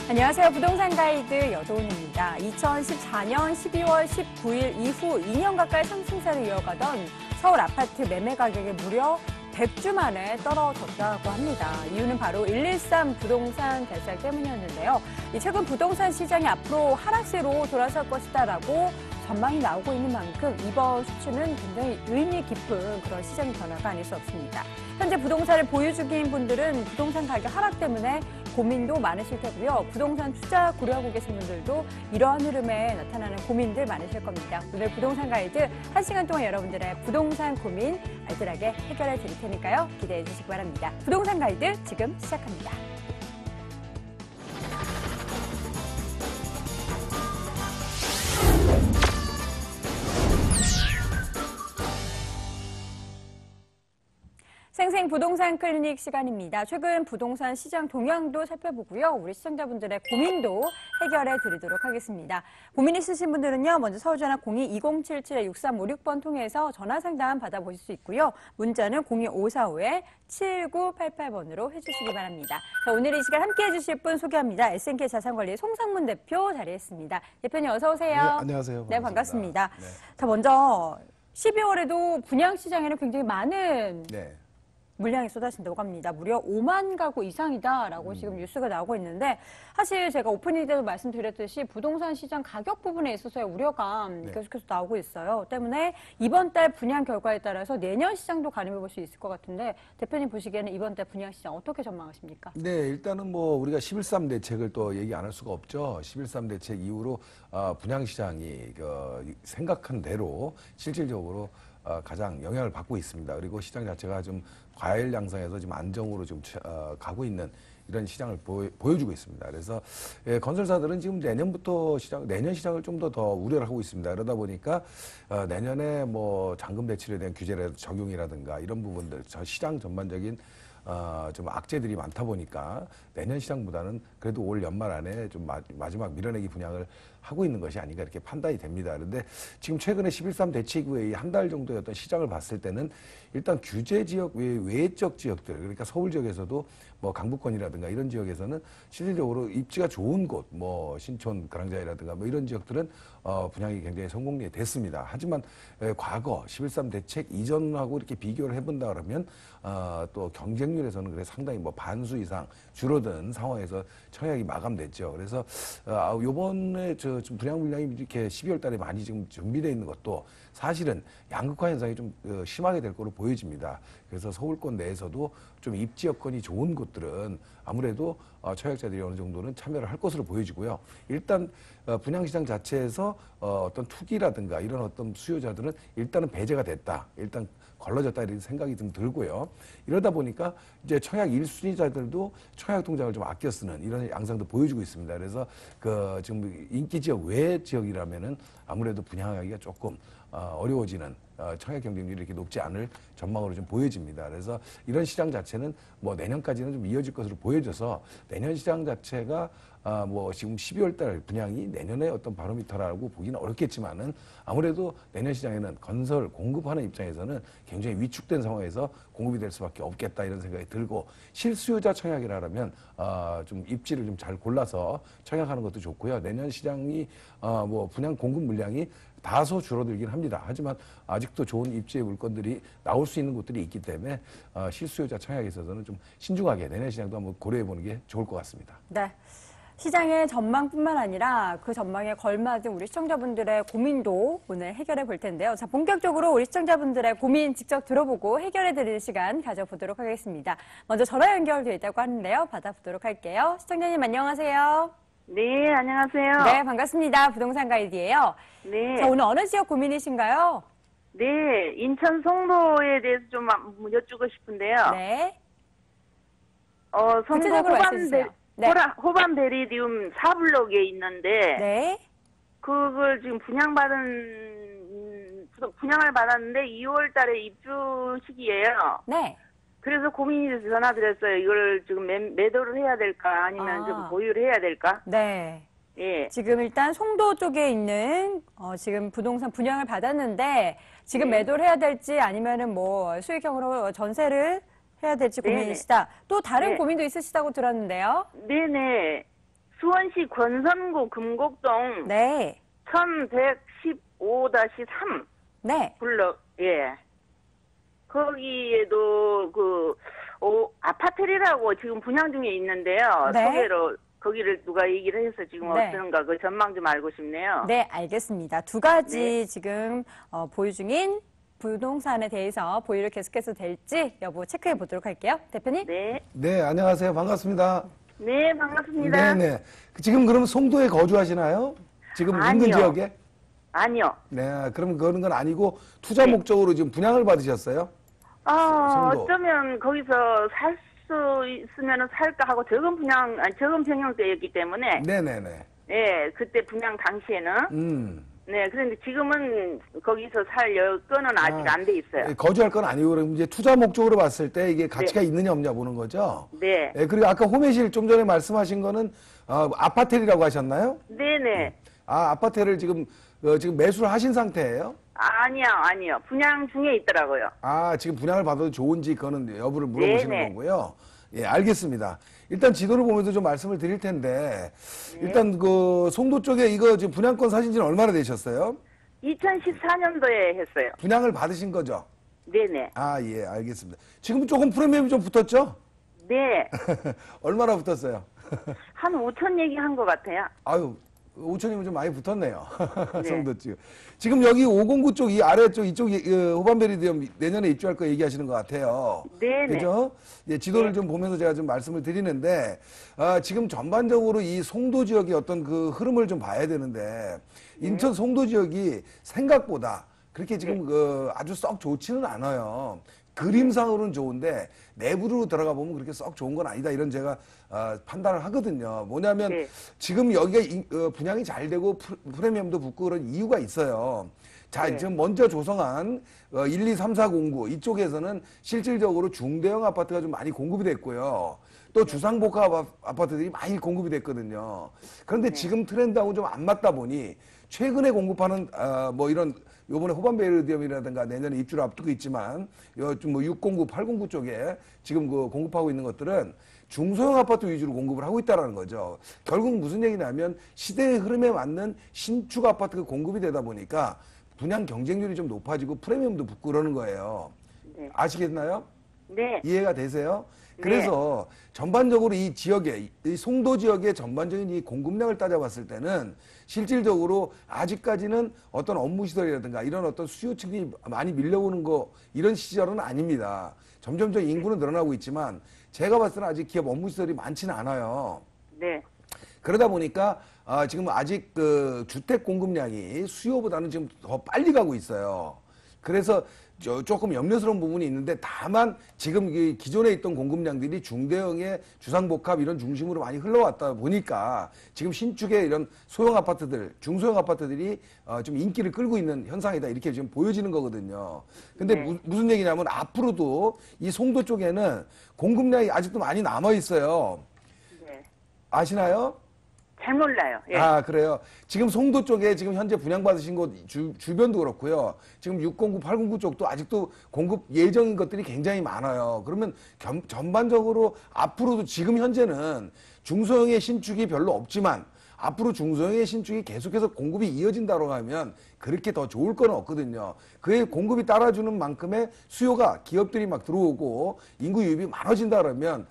안녕하세요. 부동산 가이드 여도은입니다. 2014년 12월 19일 이후 2년 가까이 상승세를 이어가던 서울 아파트 매매 가격이 무려 100주 만에 떨어졌다고 합니다. 이유는 바로 113 부동산 대책 때문이었는데요. 최근 부동산 시장이 앞으로 하락세로 돌아설 것이다라고 전망이 나오고 있는 만큼 이번 수치는 굉장히 의미 깊은 그런 시장 변화가 아닐 수 없습니다. 현재 부동산을 보유 중인 분들은 부동산 가격 하락 때문에 고민도 많으실 테고요. 부동산 투자 고려하고 계신 분들도 이러한 흐름에 나타나는 고민들 많으실 겁니다. 오늘 부동산 가이드 1시간 동안 여러분들의 부동산 고민 알뜰하게 해결해 드릴 테니까요. 기대해 주시기 바랍니다. 부동산 가이드 지금 시작합니다. 생생 부동산 클리닉 시간입니다. 최근 부동산 시장 동향도 살펴보고요. 우리 시청자분들의 고민도 해결해 드리도록 하겠습니다. 고민 있으신 분들은요. 먼저 서울전화 02-2077-6356번 통해서 전화 상담 받아보실 수 있고요. 문자는 02545-7988번으로 해주시기 바랍니다. 자, 오늘 이 시간 함께해 주실 분 소개합니다. SNK 자산관리 송상문 대표 자리했습니다. 대표님 어서 오세요. 네, 안녕하세요. 네, 반갑습니다. 네. 자, 먼저 12월에도 분양시장에는 굉장히 많은 물량이 쏟아진다고 합니다. 무려 5만 가구 이상이다라고 지금 뉴스가 나오고 있는데 사실 제가 오프닝 때도 말씀드렸듯이 부동산 시장 가격 부분에 있어서의 우려감 계속해서 나오고 있어요. 때문에 이번 달 분양 결과에 따라서 내년 시장도 가늠해 볼 수 있을 것 같은데 대표님 보시기에는 이번 달 분양 시장 어떻게 전망하십니까? 네, 일단은 뭐 우리가 11.3 대책을 또 얘기 안 할 수가 없죠. 11.3 대책 이후로 분양 시장이 생각한 대로 실질적으로 가장 영향을 받고 있습니다. 그리고 시장 자체가 좀 과열 양상에서 지금 안정으로 좀 가고 있는 이런 시장을 보여주고 있습니다. 그래서 건설사들은 지금 내년 시장을 좀 더 우려를 하고 있습니다. 그러다 보니까 내년에 뭐 잔금 대출에 대한 규제를 적용이라든가 이런 부분들, 시장 전반적인 좀 악재들이 많다 보니까 내년 시장보다는 그래도 올 연말 안에 좀 마지막 밀어내기 분양을 하고 있는 것이 아닌가 이렇게 판단이 됩니다. 그런데 지금 최근에 11.3 대책 이후에 한 달 정도의 어떤 시장을 봤을 때는 일단 규제 지역 외적 지역들, 그러니까 서울 지역에서도 뭐 강북권이라든가 이런 지역에서는 실질적으로 입지가 좋은 곳, 뭐 신촌, 가랑자리라든가 뭐 이런 지역들은 분양이 굉장히 성공이 됐습니다. 하지만 과거 11.3 대책 이전하고 이렇게 비교를 해본다 그러면 또 경쟁률에서는 그래 상당히 뭐 반수 이상 줄어든 상황에서 청약이 마감됐죠. 그래서 요번에 지금 분양 물량이 이렇게 12월 달에 많이 지금 준비되어 있는 것도 사실은 양극화 현상이 좀 심하게 될 거로 보여집니다. 그래서 서울권 내에서도 좀 입지 여건이 좋은 곳들은 아무래도 청약자들이 어느 정도는 참여를 할 것으로 보여지고요. 일단 분양시장 자체에서 어떤 투기라든가 이런 어떤 수요자들은 일단은 배제가 됐다. 일단 걸러졌다 이런 생각이 좀 들고요. 이러다 보니까 이제 청약 1순위자들도 청약 통장을 좀 아껴 쓰는 이런 양상도 보여주고 있습니다. 그래서 지금 인기 지역 외 지역이라면은 아무래도 분양하기가 조금 어려워지는 청약 경쟁률이 이렇게 높지 않을 전망으로 좀 보여집니다. 그래서 이런 시장 자체는 뭐 내년까지는 좀 이어질 것으로 보여져서 내년 시장 자체가 뭐 지금 12월 달 분양이 내년에 어떤 바로미터라고 보기는 어렵겠지만은 아무래도 내년 시장에는 건설 공급하는 입장에서는 굉장히 위축된 상황에서 공급이 될 수밖에 없겠다 이런 생각이 들고 실수요자 청약이라면 좀 입지를 좀 잘 골라서 청약하는 것도 좋고요. 내년 시장이 뭐 분양 공급 물량이 다소 줄어들긴 합니다. 하지만 아직도 좋은 입지의 물건들이 나올 수 있는 곳들이 있기 때문에 실수요자 청약에 있어서는 좀 신중하게 내년 시장도 한번 고려해 보는 게 좋을 것 같습니다. 네. 시장의 전망뿐만 아니라 그 전망에 걸맞은 우리 시청자분들의 고민도 오늘 해결해 볼 텐데요. 자, 본격적으로 우리 시청자분들의 고민 직접 들어보고 해결해 드릴 시간 가져보도록 하겠습니다. 먼저 전화 연결되어 있다고 하는데요. 받아보도록 할게요. 시청자님 안녕하세요. 네, 안녕하세요. 네, 반갑습니다. 부동산 가이드예요. 네. 자, 오늘 어느 지역 고민이신가요? 네, 인천 송도에 대해서 좀 여쭈고 싶은데요. 네. 송도 구체적으로 말씀해주세요. 네. 호반 베리디움 4블록에 있는데, 네. 그걸 지금 분양을 받았는데 2월 달에 입주 시기예요. 네. 그래서 고민이 돼서 전화드렸어요. 이걸 지금 매도를 해야 될까, 아니면 좀 보유를 해야 될까? 네. 예. 지금 일단 송도 쪽에 있는 지금 부동산 분양을 받았는데 지금 매도를 해야 될지 아니면은 뭐 수익형으로 전세를 해야 될지 고민이시다. 또 다른 고민도 있으시다고 들었는데요. 네네. 수원시 권선구 금곡동 네. 1115-3 네. 블럭, 예. 거기에도 아파트리라고 지금 분양 중에 있는데요. 네. 소개로 거기를 누가 얘기를 해서 지금 네. 어떤가 그 전망 좀 알고 싶네요. 네, 알겠습니다. 두 가지 네. 지금 보유 중인 부동산에 대해서 보유를 계속해서 될지 여부 체크해 보도록 할게요. 대표님? 네. 네, 안녕하세요. 반갑습니다. 네, 반갑습니다. 네네. 지금 그럼 송도에 거주하시나요? 지금 인근 아니요. 지역에? 아니요. 네, 그럼 그런 건 아니고 투자 네. 목적으로 지금 분양을 받으셨어요? 송도. 어쩌면 거기서 살 수 있으면 살까 하고 적은 평형대였기 때문에, 네네네. 예, 그때 분양 당시에는, 네, 그런데 지금은 거기서 살 여건은 아직 안 돼 있어요. 거주할 건 아니고 그럼 이제 투자 목적으로 봤을 때 이게 가치가 있느냐 없냐 보는 거죠? 네. 네, 그리고 아까 호매실 좀 전에 말씀하신 거는 아파트라고 하셨나요? 네네. 아파트를 지금 매수를 하신 상태예요? 아니요. 분양 중에 있더라고요. 지금 분양을 받아도 좋은지 그거는 여부를 물어보시는 네네. 거고요. 예, 알겠습니다. 일단 지도를 보면서 좀 말씀을 드릴 텐데, 일단 그 송도 쪽에 이거 지금 분양권 사신 지는 얼마나 되셨어요? 2014년도에 했어요. 분양을 받으신 거죠? 네네. 예, 알겠습니다. 지금 조금 프리미엄이 좀 붙었죠? 네. 얼마나 붙었어요? 한 5천 얘기한 것 같아요. 5천이면 좀 많이 붙었네요. 네. 송도 쪽. 지금 여기 509 쪽, 이 아래쪽, 이쪽 호반베리디엄 내년에 입주할 거 얘기하시는 것 같아요. 네네. 그죠? 예, 지도를 네. 좀 보면서 제가 좀 말씀을 드리는데, 지금 전반적으로 이 송도 지역의 어떤 그 흐름을 좀 봐야 되는데, 인천 송도 지역이 생각보다 그렇게 지금 아주 썩 좋지는 않아요. 그림상으로는 좋은데 내부로 들어가 보면 그렇게 썩 좋은 건 아니다. 이런 제가 판단을 하거든요. 뭐냐면 네. 지금 여기가 분양이 잘 되고 프리미엄도 붙고 그런 이유가 있어요. 자, 네. 지금 먼저 조성한 1, 2, 3, 4 공구 이쪽에서는 실질적으로 중대형 아파트가 좀 많이 공급이 됐고요. 또 주상복합 아파트들이 많이 공급이 됐거든요. 그런데 지금 트렌드하고 좀 안 맞다 보니 최근에 공급하는 이런 요번에 호반베르디엄이라든가 내년에 입주를 앞두고 있지만 뭐 609, 809 쪽에 지금 그 공급하고 있는 것들은 중소형 아파트 위주로 공급을 하고 있다는 거죠. 결국 무슨 얘기냐면 시대의 흐름에 맞는 신축 아파트가 공급이 되다 보니까 분양 경쟁률이 좀 높아지고 프리미엄도 붙고 그러는 거예요. 네. 아시겠나요? 네. 이해가 되세요? 네. 그래서 전반적으로 이 지역에, 이 송도 지역의 전반적인 이 공급량을 따져봤을 때는 실질적으로 아직까지는 어떤 업무시설이라든가 이런 어떤 수요층이 많이 밀려오는 거 이런 시절은 아닙니다. 점점점 인구는 늘어나고 있지만 제가 봤을 때는 아직 기업 업무시설이 많지는 않아요. 네. 그러다 보니까 지금 아직 그 주택 공급량이 수요보다는 지금 더 빨리 가고 있어요. 그래서 조금 염려스러운 부분이 있는데 다만 지금 이 기존에 있던 공급량들이 중대형의 주상복합 이런 중심으로 많이 흘러왔다 보니까 지금 신축의 이런 소형 아파트들, 중소형 아파트들이 좀 인기를 끌고 있는 현상이다 이렇게 지금 보여지는 거거든요. 근데 네. 무슨 얘기냐면 앞으로도 이 송도 쪽에는 공급량이 아직도 많이 남아 있어요. 네. 아시나요? 잘 몰라요. 예. 그래요. 지금 송도 쪽에 지금 현재 분양받으신 곳 주변도 그렇고요. 지금 609, 809 쪽도 아직도 공급 예정인 것들이 굉장히 많아요. 그러면 전반적으로 앞으로도 지금 현재는 중소형의 신축이 별로 없지만 앞으로 중소형의 신축이 계속해서 공급이 이어진다고 하면 그렇게 더 좋을 건 없거든요. 그의 공급이 따라주는 만큼의 수요가 기업들이 막 들어오고 인구 유입이 많아진다 그러면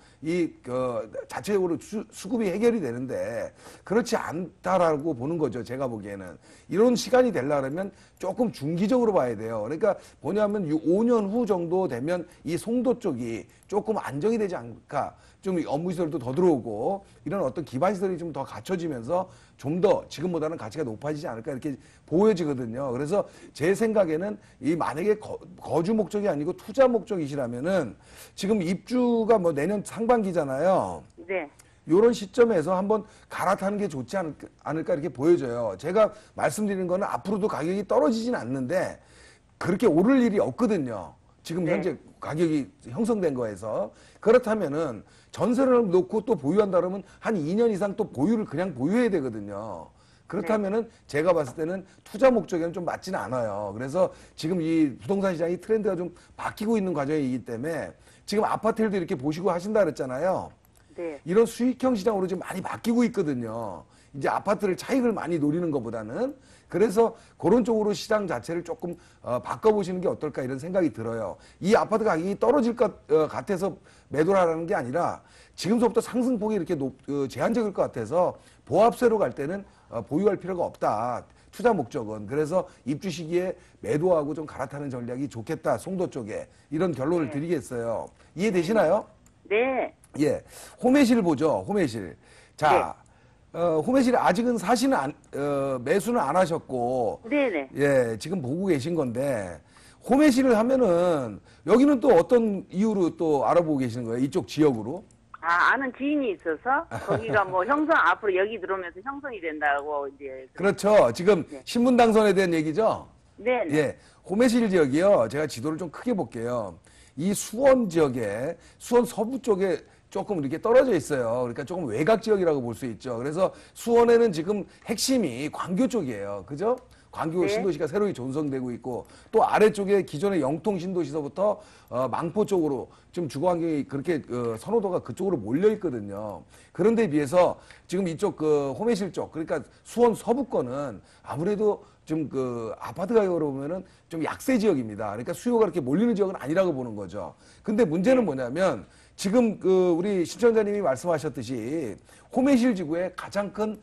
자체적으로 수급이 해결이 되는데 그렇지 않다라고 보는 거죠. 제가 보기에는. 이런 시간이 되려면 조금 중기적으로 봐야 돼요. 그러니까 뭐냐면 5년 후 정도 되면 이 송도 쪽이 조금 안정이 되지 않을까. 좀 업무시설도 더 들어오고 이런 어떤 기반시설이 좀 더 갖춰지면서 좀 더 지금보다는 가치가 높아지지 않을까 이렇게 보여지거든요. 그래서 제 생각에는 이 만약에 거주 목적이 아니고 투자 목적이시라면은 지금 입주가 뭐 내년 상반기잖아요. 네. 이런 시점에서 한번 갈아타는 게 좋지 않을까 이렇게 보여져요. 제가 말씀드리는 거는 앞으로도 가격이 떨어지진 않는데 그렇게 오를 일이 없거든요. 지금 네. 현재 가격이 형성된 거에서. 그렇다면은 전세를 놓고 또 보유한다 그러면 한 2년 이상 또 그냥 보유해야 되거든요. 그렇다면은 제가 봤을 때는 투자 목적에는 좀 맞지는 않아요. 그래서 지금 이 부동산 시장이 트렌드가 좀 바뀌고 있는 과정이기 때문에 지금 아파트들도 이렇게 보시고 하신다 그랬잖아요. 네. 이런 수익형 시장으로 지금 많이 바뀌고 있거든요. 이제 아파트를 차익을 많이 노리는 것보다는. 그래서 그런 쪽으로 시장 자체를 조금 바꿔보시는 게 어떨까 이런 생각이 들어요. 이 아파트 가격이 떨어질 것 같아서 매도를 하라는 게 아니라 지금서부터 상승폭이 이렇게 제한적일 것 같아서 보합세로 갈 때는 보유할 필요가 없다. 투자 목적은. 그래서 입주 시기에 매도하고 좀 갈아타는 전략이 좋겠다. 송도 쪽에. 이런 결론을 드리겠어요. 이해되시나요? 네. 예. 호매실 보죠. 호매실. 자, 호매실 아직은 매수는 안 하셨고. 네네. 예, 지금 보고 계신 건데. 호매실을 하면은 여기는 또 어떤 이유로 또 알아보고 계시는 거예요? 이쪽 지역으로? 아는 지인이 있어서 거기가 뭐 앞으로 여기 들어오면서 형성이 된다고 이제. 그렇죠. 지금 신분 당선에 대한 얘기죠? 네. 예. 호매실 지역이요. 제가 지도를 좀 크게 볼게요. 이 수원 지역에, 수원 서부 쪽에 조금 이렇게 떨어져 있어요. 그러니까 조금 외곽 지역이라고 볼 수 있죠. 그래서 수원에는 지금 핵심이 광교 쪽이에요. 그죠? 광교 네. 신도시가 새로 존성되고 있고 또 아래쪽에 기존의 영통 신도시서부터 망포 쪽으로 좀 주거 환경이 그렇게 선호도가 그쪽으로 몰려 있거든요. 그런데 비해서 지금 이쪽 호매실 쪽 그러니까 수원 서부권은 아무래도 좀 아파트 가격으로 보면은 좀 약세 지역입니다. 그러니까 수요가 그렇게 몰리는 지역은 아니라고 보는 거죠. 근데 문제는 뭐냐면 지금 우리 시청자님이 말씀하셨듯이 호매실 지구의 가장 큰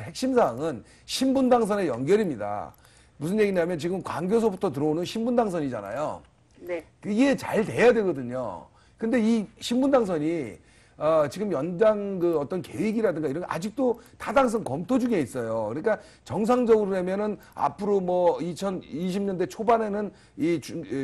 핵심 사항은 신분 당선의 연결입니다. 무슨 얘기냐면 지금 광교서부터 들어오는 신분 당선이잖아요. 네. 이게 잘 돼야 되거든요. 근데 이 신분 당선이 지금 연장 어떤 계획이라든가 이런 거 아직도 타당성 검토 중에 있어요. 그러니까 정상적으로라면은 앞으로 뭐 2020년대 초반에는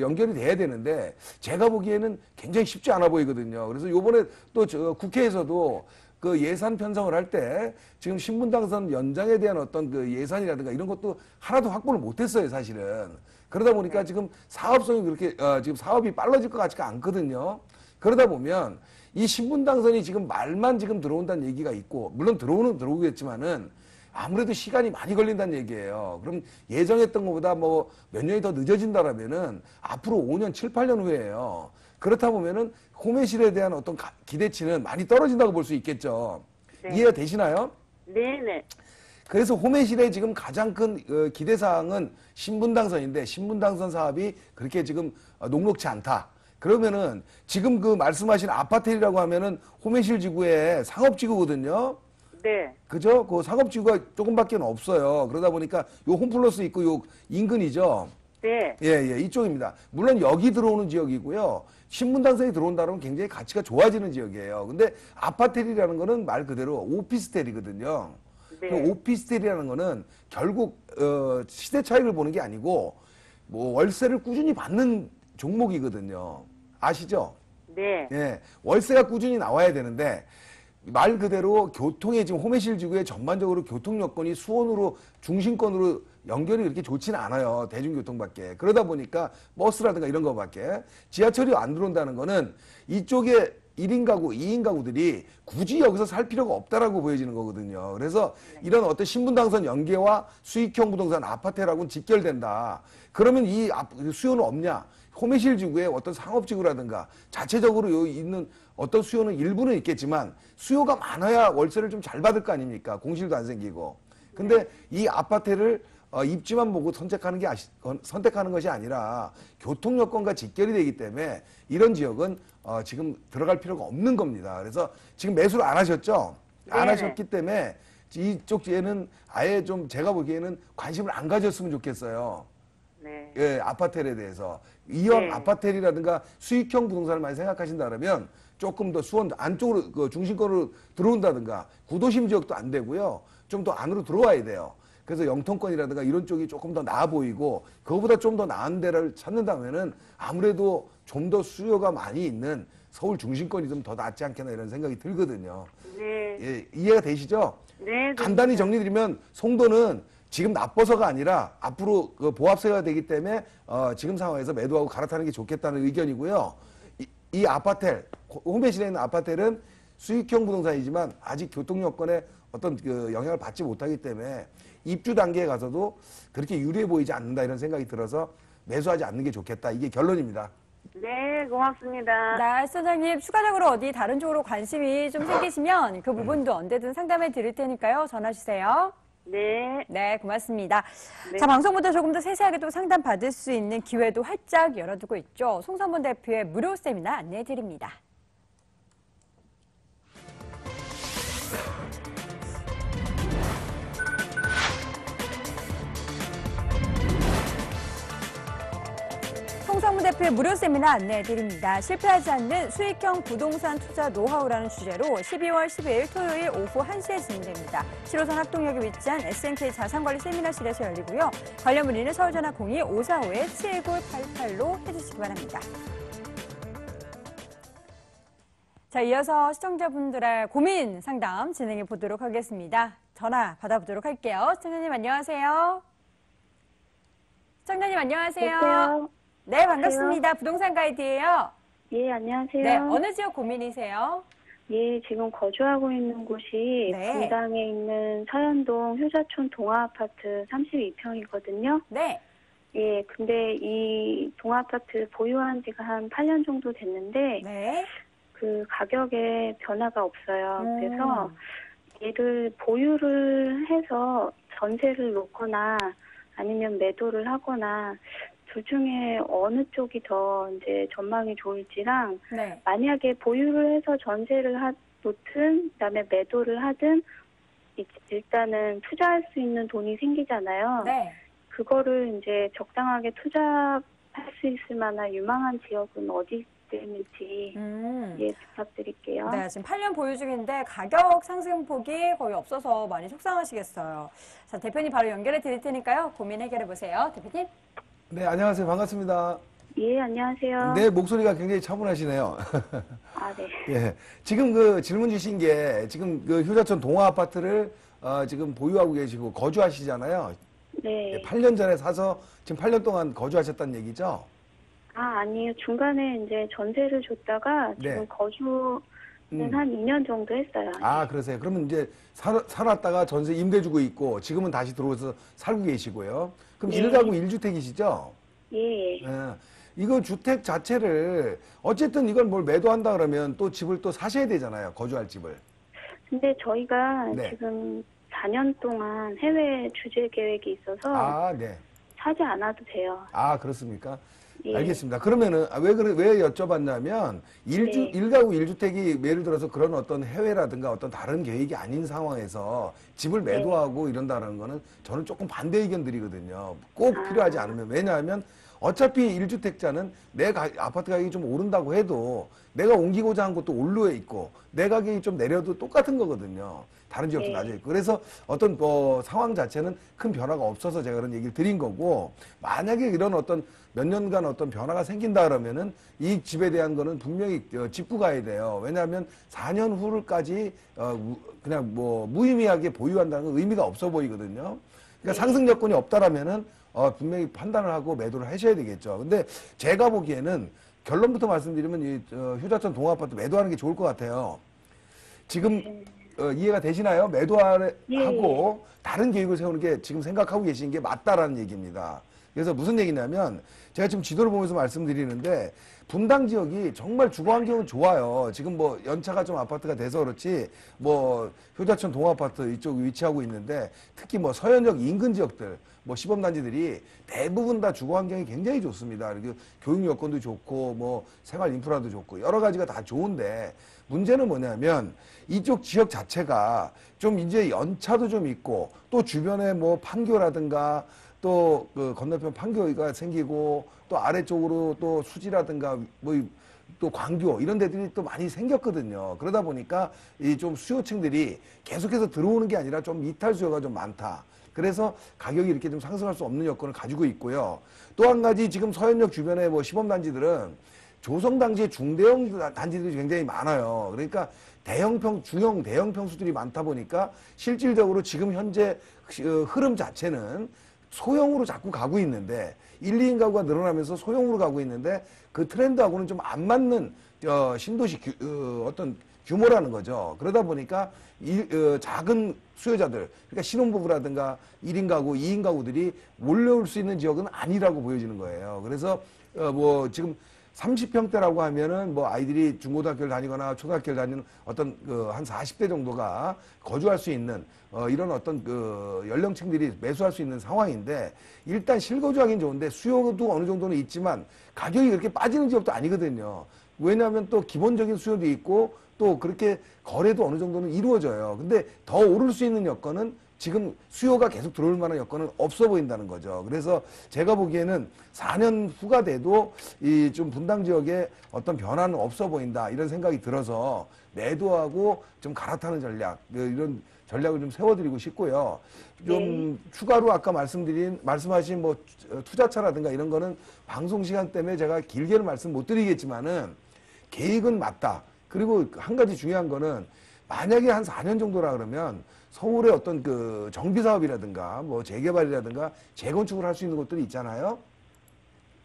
연결이 돼야 되는데 제가 보기에는 굉장히 쉽지 않아 보이거든요. 그래서 요번에 또 국회에서도 그 예산 편성을 할 때 지금 신분 당선 연장에 대한 어떤 예산이라든가 이런 것도 하나도 확보를 못했어요, 사실은. 그러다 보니까 지금 사업성이 그렇게 지금 사업이 빨라질 것 같지가 않거든요. 그러다 보면 이 신분 당선이 지금 말만 지금 들어온다는 얘기가 있고 물론 들어오겠지만은 아무래도 시간이 많이 걸린다는 얘기예요. 그럼 예정했던 것보다 뭐 몇 년이 더 늦어진다라면은 앞으로 5년, 7, 8년 후에요. 그렇다 보면은 호매실에 대한 어떤 기대치는 많이 떨어진다고 볼 수 있겠죠. 네. 이해가 되시나요? 네네. 그래서 호매실의 지금 가장 큰 기대사항은 신분당선인데 신분당선 사업이 그렇게 지금 녹록치 않다. 그러면은 지금 말씀하신 아파트라고 하면은 호매실 지구의 상업지구거든요. 네. 그죠? 그 상업지구가 조금밖에 없어요. 그러다 보니까 요 홈플러스 있고 요 인근이죠. 네. 예, 이쪽입니다. 물론 여기 들어오는 지역이고요. 신분당선이 들어온다 그러면 굉장히 가치가 좋아지는 지역이에요. 근데 아파텔이라는 거는 말 그대로 오피스텔이거든요. 네. 그 오피스텔이라는 거는 결국 시대 차익을 보는 게 아니고 뭐 월세를 꾸준히 받는 종목이거든요. 아시죠? 네. 예, 월세가 꾸준히 나와야 되는데 말 그대로 교통에 지금 호매실 지구의 전반적으로 교통 여건이 수원으로 중심권으로 연결이 그렇게 좋지는 않아요. 대중교통밖에. 그러다 보니까 버스라든가 이런 거밖에 지하철이 안 들어온다는 거는 이쪽에 1인 가구, 2인 가구들이 굳이 여기서 살 필요가 없다라고 보여지는 거거든요. 그래서 이런 어떤 신분당선 연계와 수익형 부동산 아파트라고는 직결된다. 그러면 이 수요는 없냐? 호매실 지구의 어떤 상업지구라든가 자체적으로 있는 어떤 수요는 일부는 있겠지만 수요가 많아야 월세를 좀 잘 받을 거 아닙니까? 공실도 안 생기고. 근데 이 아파트를 입지만 보고 선택하는 것이 아니라 교통 여건과 직결이 되기 때문에 이런 지역은 지금 들어갈 필요가 없는 겁니다. 그래서 지금 매수를 안 하셨죠? 안 네네. 하셨기 때문에 이쪽 지에는 아예 좀 제가 보기에는 관심을 안 가졌으면 좋겠어요. 네. 예, 아파텔에 대해서. 이왕 네. 아파텔이라든가 수익형 부동산을 많이 생각하신다면 조금 더 수원 안쪽으로 중심권으로 들어온다든가 구도심 지역도 안 되고요. 좀 더 안으로 들어와야 돼요. 그래서 영통권이라든가 이런 쪽이 조금 더 나아 보이고 그거보다 좀 더 나은 데를 찾는다면은 아무래도 좀 더 수요가 많이 있는 서울 중심권이 좀 더 낫지 않겠나 이런 생각이 들거든요. 네. 예, 이해가 되시죠? 네. 간단히 정리드리면 송도는 지금 나빠서가 아니라 앞으로 보합세가 되기 때문에 지금 상황에서 매도하고 갈아타는 게 좋겠다는 의견이고요. 이 아파텔, 호매실에 있는 아파텔은 수익형 부동산이지만 아직 교통 여건에 어떤 영향을 받지 못하기 때문에 입주 단계에 가서도 그렇게 유리해 보이지 않는다 이런 생각이 들어서 매수하지 않는 게 좋겠다. 이게 결론입니다. 네, 고맙습니다. 네, 시청자님 추가적으로 어디 다른 쪽으로 관심이 좀 생기시면 그 부분도 언제든 상담해 드릴 테니까요. 전화 주세요. 네. 네, 고맙습니다. 네. 자, 방송보다 조금 더 세세하게 또 상담 받을 수 있는 기회도 활짝 열어두고 있죠. 송선문 대표의 무료 세미나 안내해 드립니다. 송성문 대표의 무료 세미나 안내해드립니다. 실패하지 않는 수익형 부동산 투자 노하우라는 주제로 12월 10일 토요일 오후 1시에 진행됩니다. 7호선 학동역에 위치한 SNK 자산관리 세미나실에서 열리고요. 관련 문의는 서울전화 02-545-7988로 해주시기 바랍니다. 자, 이어서 시청자분들의 고민 상담 진행해 보도록 하겠습니다. 전화 받아보도록 할게요. 시청자님 안녕하세요. 시청자님 안녕하세요. 여보세요? 네, 반갑습니다. 부동산 가이드예요. 예, 안녕하세요. 네, 어느 지역 고민이세요? 예, 지금 거주하고 있는 곳이 네. 분당에 있는 서현동 효자촌 동아아파트 32평이거든요. 네. 예, 근데 이 동아아파트 보유한 지가 한 8년 정도 됐는데 네. 그 가격에 변화가 없어요. 음. 그래서 얘를 보유를 해서 전세를 놓거나 아니면 매도를 하거나 둘 중에 어느 쪽이 더 이제 전망이 좋을지랑 네. 만약에 보유를 해서 전세를 놓든 그다음에 매도를 하든 일단은 투자할 수 있는 돈이 생기잖아요. 네. 그거를 이제 적당하게 투자할 수 있을 만한 유망한 지역은 어디 있는지 예, 부탁드릴게요. 네, 지금 8년 보유 중인데 가격 상승폭이 거의 없어서 많이 속상하시겠어요. 자, 대표님 바로 연결해 드릴 테니까요. 고민 해결해 보세요. 대표님. 네, 안녕하세요. 반갑습니다. 예, 안녕하세요. 네, 목소리가 굉장히 차분하시네요. 아, 네. 예. 지금 그 질문 주신 게 지금 그 효자촌 동아 아파트를 지금 보유하고 계시고 거주하시잖아요. 네. 8년 전에 사서 지금 8년 동안 거주하셨다는 얘기죠? 아, 아니요. 중간에 이제 전세를 줬다가 지금 네. 거주는 한 2년 정도 했어요. 아, 그러세요. 그러면 이제 살았다가 전세 임대 주고 있고 지금은 다시 들어와서 살고 계시고요. 그럼 네. 1가구 1주택이시죠? 예. 예. 이거 주택 자체를 어쨌든 이걸 뭘 매도한다 그러면 또 집을 또 사셔야 되잖아요. 거주할 집을. 근데 저희가 네. 지금 4년 동안 해외 주재 계획이 있어서 아, 네. 사지 않아도 돼요. 아, 그렇습니까? 예. 알겠습니다. 그러면은 왜 여쭤봤냐면 네. 1가구 1주택이 예를 들어서 그런 어떤 해외라든가 어떤 다른 계획이 아닌 상황에서 집을 네. 매도하고 이런다는 거는 저는 조금 반대 의견 드리거든요. 꼭 필요하지 않으면. 왜냐하면 어차피 1주택자는 내 아파트 가격이 좀 오른다고 해도 내가 옮기고자 한 곳도 올루에 있고 내 가격이 좀 내려도 똑같은 거거든요. 다른 지역도 네. 낮아 있고. 그래서 어떤 상황 자체는 큰 변화가 없어서 제가 그런 얘기를 드린 거고, 만약에 이런 어떤 몇 년간 어떤 변화가 생긴다 그러면은 이 집에 대한 거는 분명히 짚고 가야 돼요. 왜냐하면 4년 후를까지 그냥 무의미하게 보유한다는 건 의미가 없어 보이거든요. 그러니까 상승 여건이 없다라면은 분명히 판단을 하고 매도를 하셔야 되겠죠. 근데 제가 보기에는 결론부터 말씀드리면 이 효자촌 동아아파트 매도하는 게 좋을 것 같아요. 지금 이해가 되시나요? 매도하고 예. 다른 계획을 세우는 게 지금 생각하고 계신 게 맞다라는 얘기입니다. 그래서 무슨 얘기냐면 제가 지금 지도를 보면서 말씀드리는데 분당 지역이 정말 주거 환경은 좋아요. 지금 연차가 좀 아파트가 돼서 그렇지 효자촌 동아아파트 이쪽 위치하고 있는데 특히 서현역 인근 지역들 시범단지들이 대부분 다 주거 환경이 굉장히 좋습니다. 그리고 교육 여건도 좋고 생활 인프라도 좋고 여러 가지가 다 좋은데 문제는 뭐냐면 이쪽 지역 자체가 좀 이제 연차도 좀 있고 또 주변에 판교라든가 또 그 건너편 판교가 생기고 또 아래쪽으로 또 수지라든가 또 광교 이런 데들이 또 많이 생겼거든요. 그러다 보니까 이 좀 수요층들이 계속해서 들어오는 게 아니라 좀 이탈 수요가 좀 많다. 그래서 가격이 이렇게 좀 상승할 수 없는 여건을 가지고 있고요. 또 한 가지 지금 서현역 주변에 시범단지들은 조성단지의 중대형 단지들이 굉장히 많아요. 그러니까 중형 대형 평수들이 많다 보니까 실질적으로 지금 현재 흐름 자체는 소형으로 자꾸 가고 있는데 1, 2인 가구가 늘어나면서 소형으로 가고 있는데 그 트렌드하고는 좀 안 맞는 신도시 어떤 규모라는 거죠. 그러다 보니까 작은 수요자들, 그러니까 신혼부부라든가 1인 가구, 2인 가구들이 몰려올 수 있는 지역은 아니라고 보여지는 거예요. 그래서 지금 30평대라고 하면은 뭐 아이들이 중고등학교를 다니거나 초등학교를 다니는 어떤 한 40대 정도가 거주할 수 있는 이런 어떤 연령층들이 매수할 수 있는 상황인데 일단 실거주하기는 좋은데 수요도 어느 정도는 있지만 가격이 그렇게 빠지는 지역도 아니거든요. 왜냐하면 또 기본적인 수요도 있고 또 그렇게 거래도 어느 정도는 이루어져요. 근데 더 오를 수 있는 여건은 지금 수요가 계속 들어올 만한 여건은 없어 보인다는 거죠. 그래서 제가 보기에는 4년 후가 돼도 이 좀 분당 지역에 어떤 변화는 없어 보인다 이런 생각이 들어서 매도하고 좀 갈아타는 전략 이런 전략을 좀 세워드리고 싶고요. 좀 추가로 아까 말씀하신 뭐 투자차라든가 이런 거는 방송 시간 때문에 제가 길게는 말씀 못 드리겠지만은 계획은 맞다. 그리고 한 가지 중요한 거는 만약에 한 4년 정도라 그러면 서울의 어떤 그 정비 사업이라든가 뭐 재개발이라든가 재건축을 할 수 있는 곳들이 있잖아요.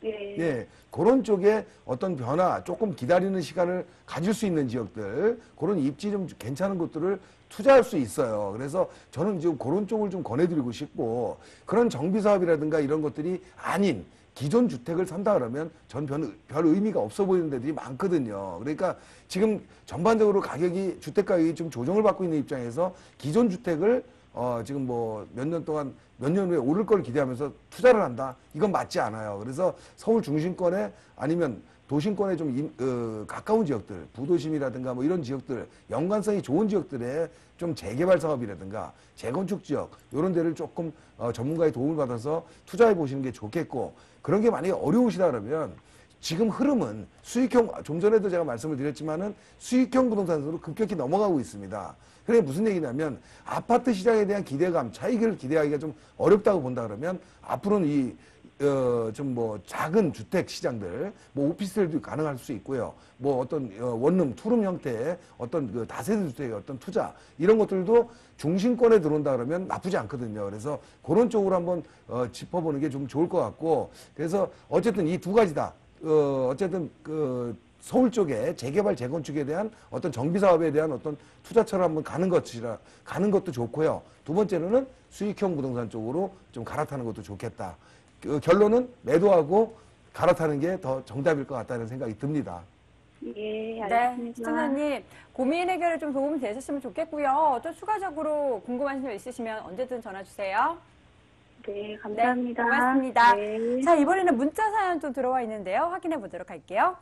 예, 그런 쪽에 어떤 변화, 조금 기다리는 시간을 가질 수 있는 지역들, 그런 입지 좀 괜찮은 곳들을 투자할 수 있어요. 그래서 저는 지금 그런 쪽을 좀 권해드리고 싶고, 그런 정비 사업이라든가 이런 것들이 아닌 기존 주택을 산다 그러면 전 별 의미가 없어 보이는 데들이 많거든요. 그러니까 지금 전반적으로 주택 가격이 좀 조정을 받고 있는 입장에서 기존 주택을 지금 뭐 몇 년 동안 몇 년 후에 오를 걸 기대하면서 투자를 한다? 이건 맞지 않아요. 그래서 서울 중심권에 아니면 도심권에 좀 가까운 지역들, 부도심이라든가 뭐 이런 지역들, 연관성이 좋은 지역들에 좀 재개발 사업이라든가 재건축 지역 이런 데를 조금 전문가의 도움을 받아서 투자해 보시는 게 좋겠고, 그런 게 만약에 어려우시다 그러면 지금 흐름은 수익형, 좀 전에도 제가 말씀을 드렸지만은 수익형 부동산으로 급격히 넘어가고 있습니다. 그게 무슨 얘기냐면 아파트 시장에 대한 기대감, 차익을 기대하기가 좀 어렵다고 본다 그러면 앞으로는 좀 뭐 작은 주택 시장들, 뭐 오피스텔도 가능할 수 있고요. 뭐 어떤 원룸, 투룸 형태의 어떤 그 다세대 주택의 어떤 투자 이런 것들도 중심권에 들어온다 그러면 나쁘지 않거든요. 그래서 그런 쪽으로 한번 짚어보는 게 좀 좋을 것 같고, 그래서 어쨌든 이 두 가지다. 어쨌든 서울 쪽에 재개발 재건축에 대한 어떤 정비 사업에 대한 어떤 투자처럼 한번 가는 것도 좋고요. 두 번째로는 수익형 부동산 쪽으로 좀 갈아타는 것도 좋겠다. 결론은 매도하고 갈아타는 게 더 정답일 것 같다는 생각이 듭니다. 예, 네, 알겠습니다. 시청자님 고민 해결에 좀 도움이 되셨으면 좋겠고요. 또 추가적으로 궁금하신 점 있으시면 언제든 전화 주세요. 네, 감사합니다. 네, 고맙습니다. 네. 자, 이번에는 문자 사연 또 들어와 있는데요. 확인해 보도록 할게요.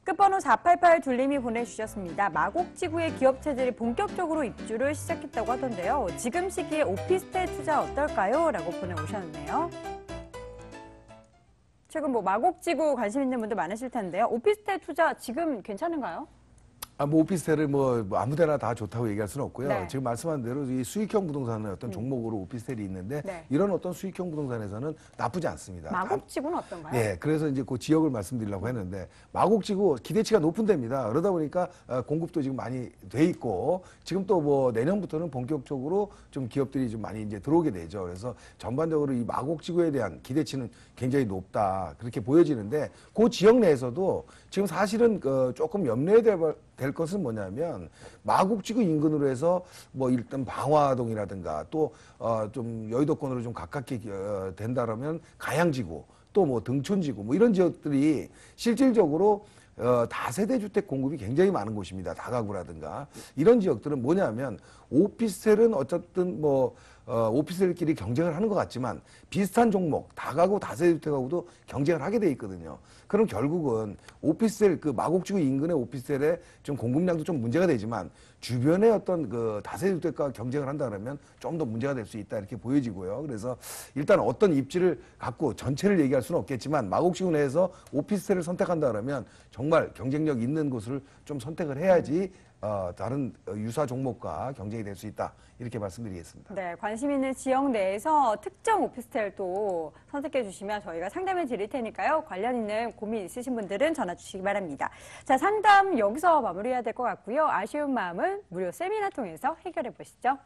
끝번호 488 둘님이 보내주셨습니다. 마곡지구의 기업체들이 본격적으로 입주를 시작했다고 하던데요. 지금 시기에 오피스텔 투자 어떨까요? 라고 보내오셨네요. 최근 뭐 마곡지구 관심 있는 분들 많으실 텐데요. 오피스텔 투자 지금 괜찮은가요? 뭐 오피스텔을 뭐 아무데나 다 좋다고 얘기할 수는 없고요. 네. 지금 말씀한 대로 이 수익형 부동산은 어떤 종목으로 오피스텔이 있는데 네. 이런 어떤 수익형 부동산에서는 나쁘지 않습니다. 마곡지구는 어떤가요? 네, 그래서 이제 그 지역을 말씀드리려고 했는데 마곡지구 기대치가 높은 데입니다. 그러다 보니까 공급도 지금 많이 돼 있고 지금 또 뭐 내년부터는 본격적으로 좀 기업들이 좀 많이 이제 들어오게 되죠. 그래서 전반적으로 이 마곡지구에 대한 기대치는 굉장히 높다 그렇게 보여지는데 그 지역 내에서도 지금 사실은 조금 염려해야 될 것은 뭐냐면 마곡지구 인근으로 해서 뭐 일단 방화동이라든가 또 좀 여의도권으로 좀 가깝게 된다라면 가양지구 또 뭐 등촌지구 뭐 이런 지역들이 실질적으로 다세대 주택 공급이 굉장히 많은 곳입니다. 다가구라든가 이런 지역들은 뭐냐면 오피스텔은 어쨌든 뭐 오피스텔끼리 경쟁을 하는 것 같지만 비슷한 종목 다가구 다세대 주택하고도 경쟁을 하게 돼 있거든요. 그럼 결국은 오피스텔 그 마곡지구 인근의 오피스텔의 좀 공급량도 좀 문제가 되지만 주변의 어떤 그 다세대 주택과 경쟁을 한다 그러면 좀 더 문제가 될 수 있다 이렇게 보여지고요. 그래서 일단 어떤 입지를 갖고 전체를 얘기할 수는 없겠지만 마곡지구 내에서 오피스텔을 선택한다 그러면 정말 경쟁력 있는 곳을 좀 선택을 해야지 다른 유사 종목과 경쟁이 될 수 있다. 이렇게 말씀드리겠습니다. 네, 관심 있는 지역 내에서 특정 오피스텔도 선택해 주시면 저희가 상담해 드릴 테니까요. 관련 있는 고민 있으신 분들은 전화 주시기 바랍니다. 자, 상담 여기서 마무리해야 될 것 같고요. 아쉬운 마음은 무료 세미나 통해서 해결해 보시죠.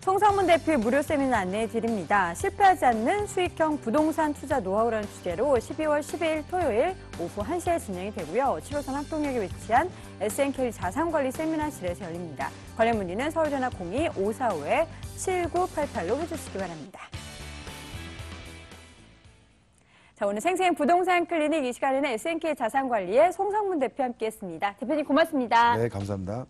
송성문 대표의 무료 세미나 안내해 드립니다. 실패하지 않는 수익형 부동산 투자 노하우라는 주제로 12월 12일 토요일 오후 1시에 진행이 되고요. 7호선 학동역에 위치한 SNK 자산관리 세미나실에서 열립니다. 관련 문의는 서울전화 02-545-7988로 해주시기 바랍니다. 자, 오늘 생생 부동산 클리닉 이 시간에는 SNK 자산관리의 송성문 대표 함께했습니다. 대표님 고맙습니다. 네, 감사합니다.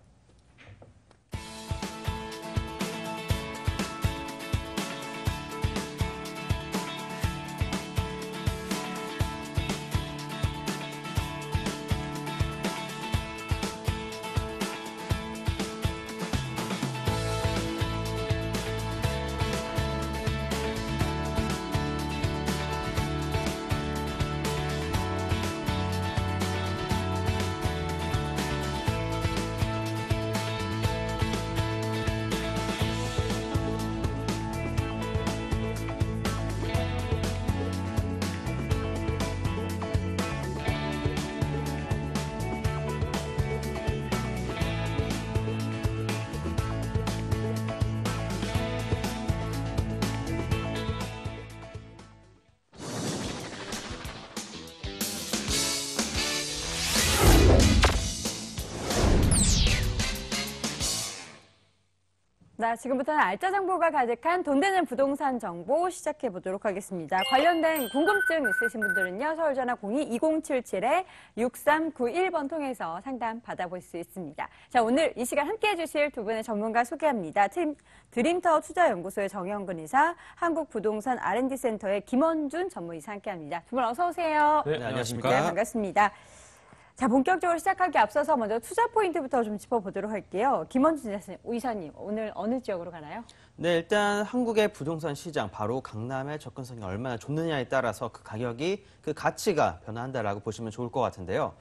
자, 지금부터는 알짜 정보가 가득한 돈 되는 부동산 정보 시작해 보도록 하겠습니다. 관련된 궁금증 있으신 분들은요, 서울전화 02-2077-6391번 통해서 상담 받아볼 수 있습니다. 자, 오늘 이 시간 함께 해주실 두 분의 전문가 소개합니다. 드림타워 투자연구소의 정영근 이사, 한국부동산 R&D센터의 김원준 전무이사 함께합니다. 두 분 어서 오세요. 네, 안녕하십니까. 네, 반갑습니다. 자, 본격적으로 시작하기 앞서서 먼저 투자 포인트부터 좀 짚어보도록 할게요. 김원준 이사님, 오늘 어느 지역으로 가나요? 네, 일단 한국의 부동산 시장, 바로 강남의 접근성이 얼마나 좋느냐에 따라서 그 가격이, 그 가치가 변화한다라고 보시면 좋을 것 같은데요.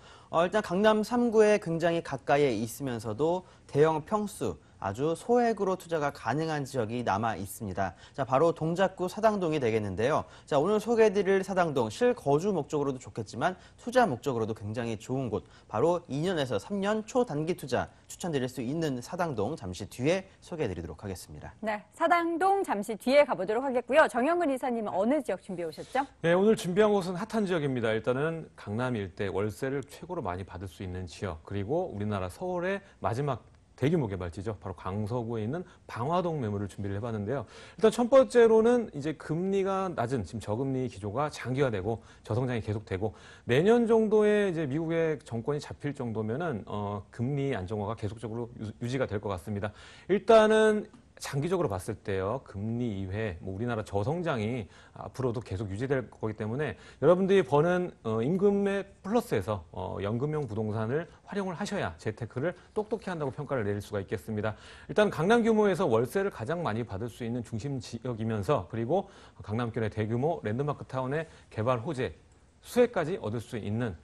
일단 강남 3구에 굉장히 가까이에 있으면서도 대형 평수, 아주 소액으로 투자가 가능한 지역이 남아 있습니다. 자, 바로 동작구 사당동이 되겠는데요. 자, 오늘 소개해드릴 사당동, 실거주 목적으로도 좋겠지만 투자 목적으로도 굉장히 좋은 곳, 바로 2년에서 3년 초단기 투자 추천드릴 수 있는 사당동, 잠시 뒤에 소개해드리도록 하겠습니다. 네, 사당동 잠시 뒤에 가보도록 하겠고요. 정영근 이사님은 어느 지역 준비해 오셨죠? 네, 오늘 준비한 곳은 핫한 지역입니다. 일단은 강남 일대 월세를 최고로 많이 받을 수 있는 지역, 그리고 우리나라 서울의 마지막 대규모 개발지죠. 바로 강서구에 있는 방화동 매물을 준비를 해봤는데요. 일단 첫 번째로는 이제 금리가 낮은 지금 저금리 기조가 장기화되고 저성장이 계속되고 내년 정도에 이제 미국의 정권이 잡힐 정도면은 금리 안정화가 계속적으로 유지가 될 것 같습니다. 일단은 장기적으로 봤을 때요, 금리 이외에 우리나라 저성장이 앞으로도 계속 유지될 거기 때문에 여러분들이 버는 임금의 플러스에서 연금형 부동산을 활용을 하셔야 재테크를 똑똑히 한다고 평가를 내릴 수가 있겠습니다. 일단 강남 규모에서 월세를 가장 많이 받을 수 있는 중심 지역이면서, 그리고 강남권의 대규모 랜드마크 타운의 개발 호재, 수혜까지 얻을 수 있는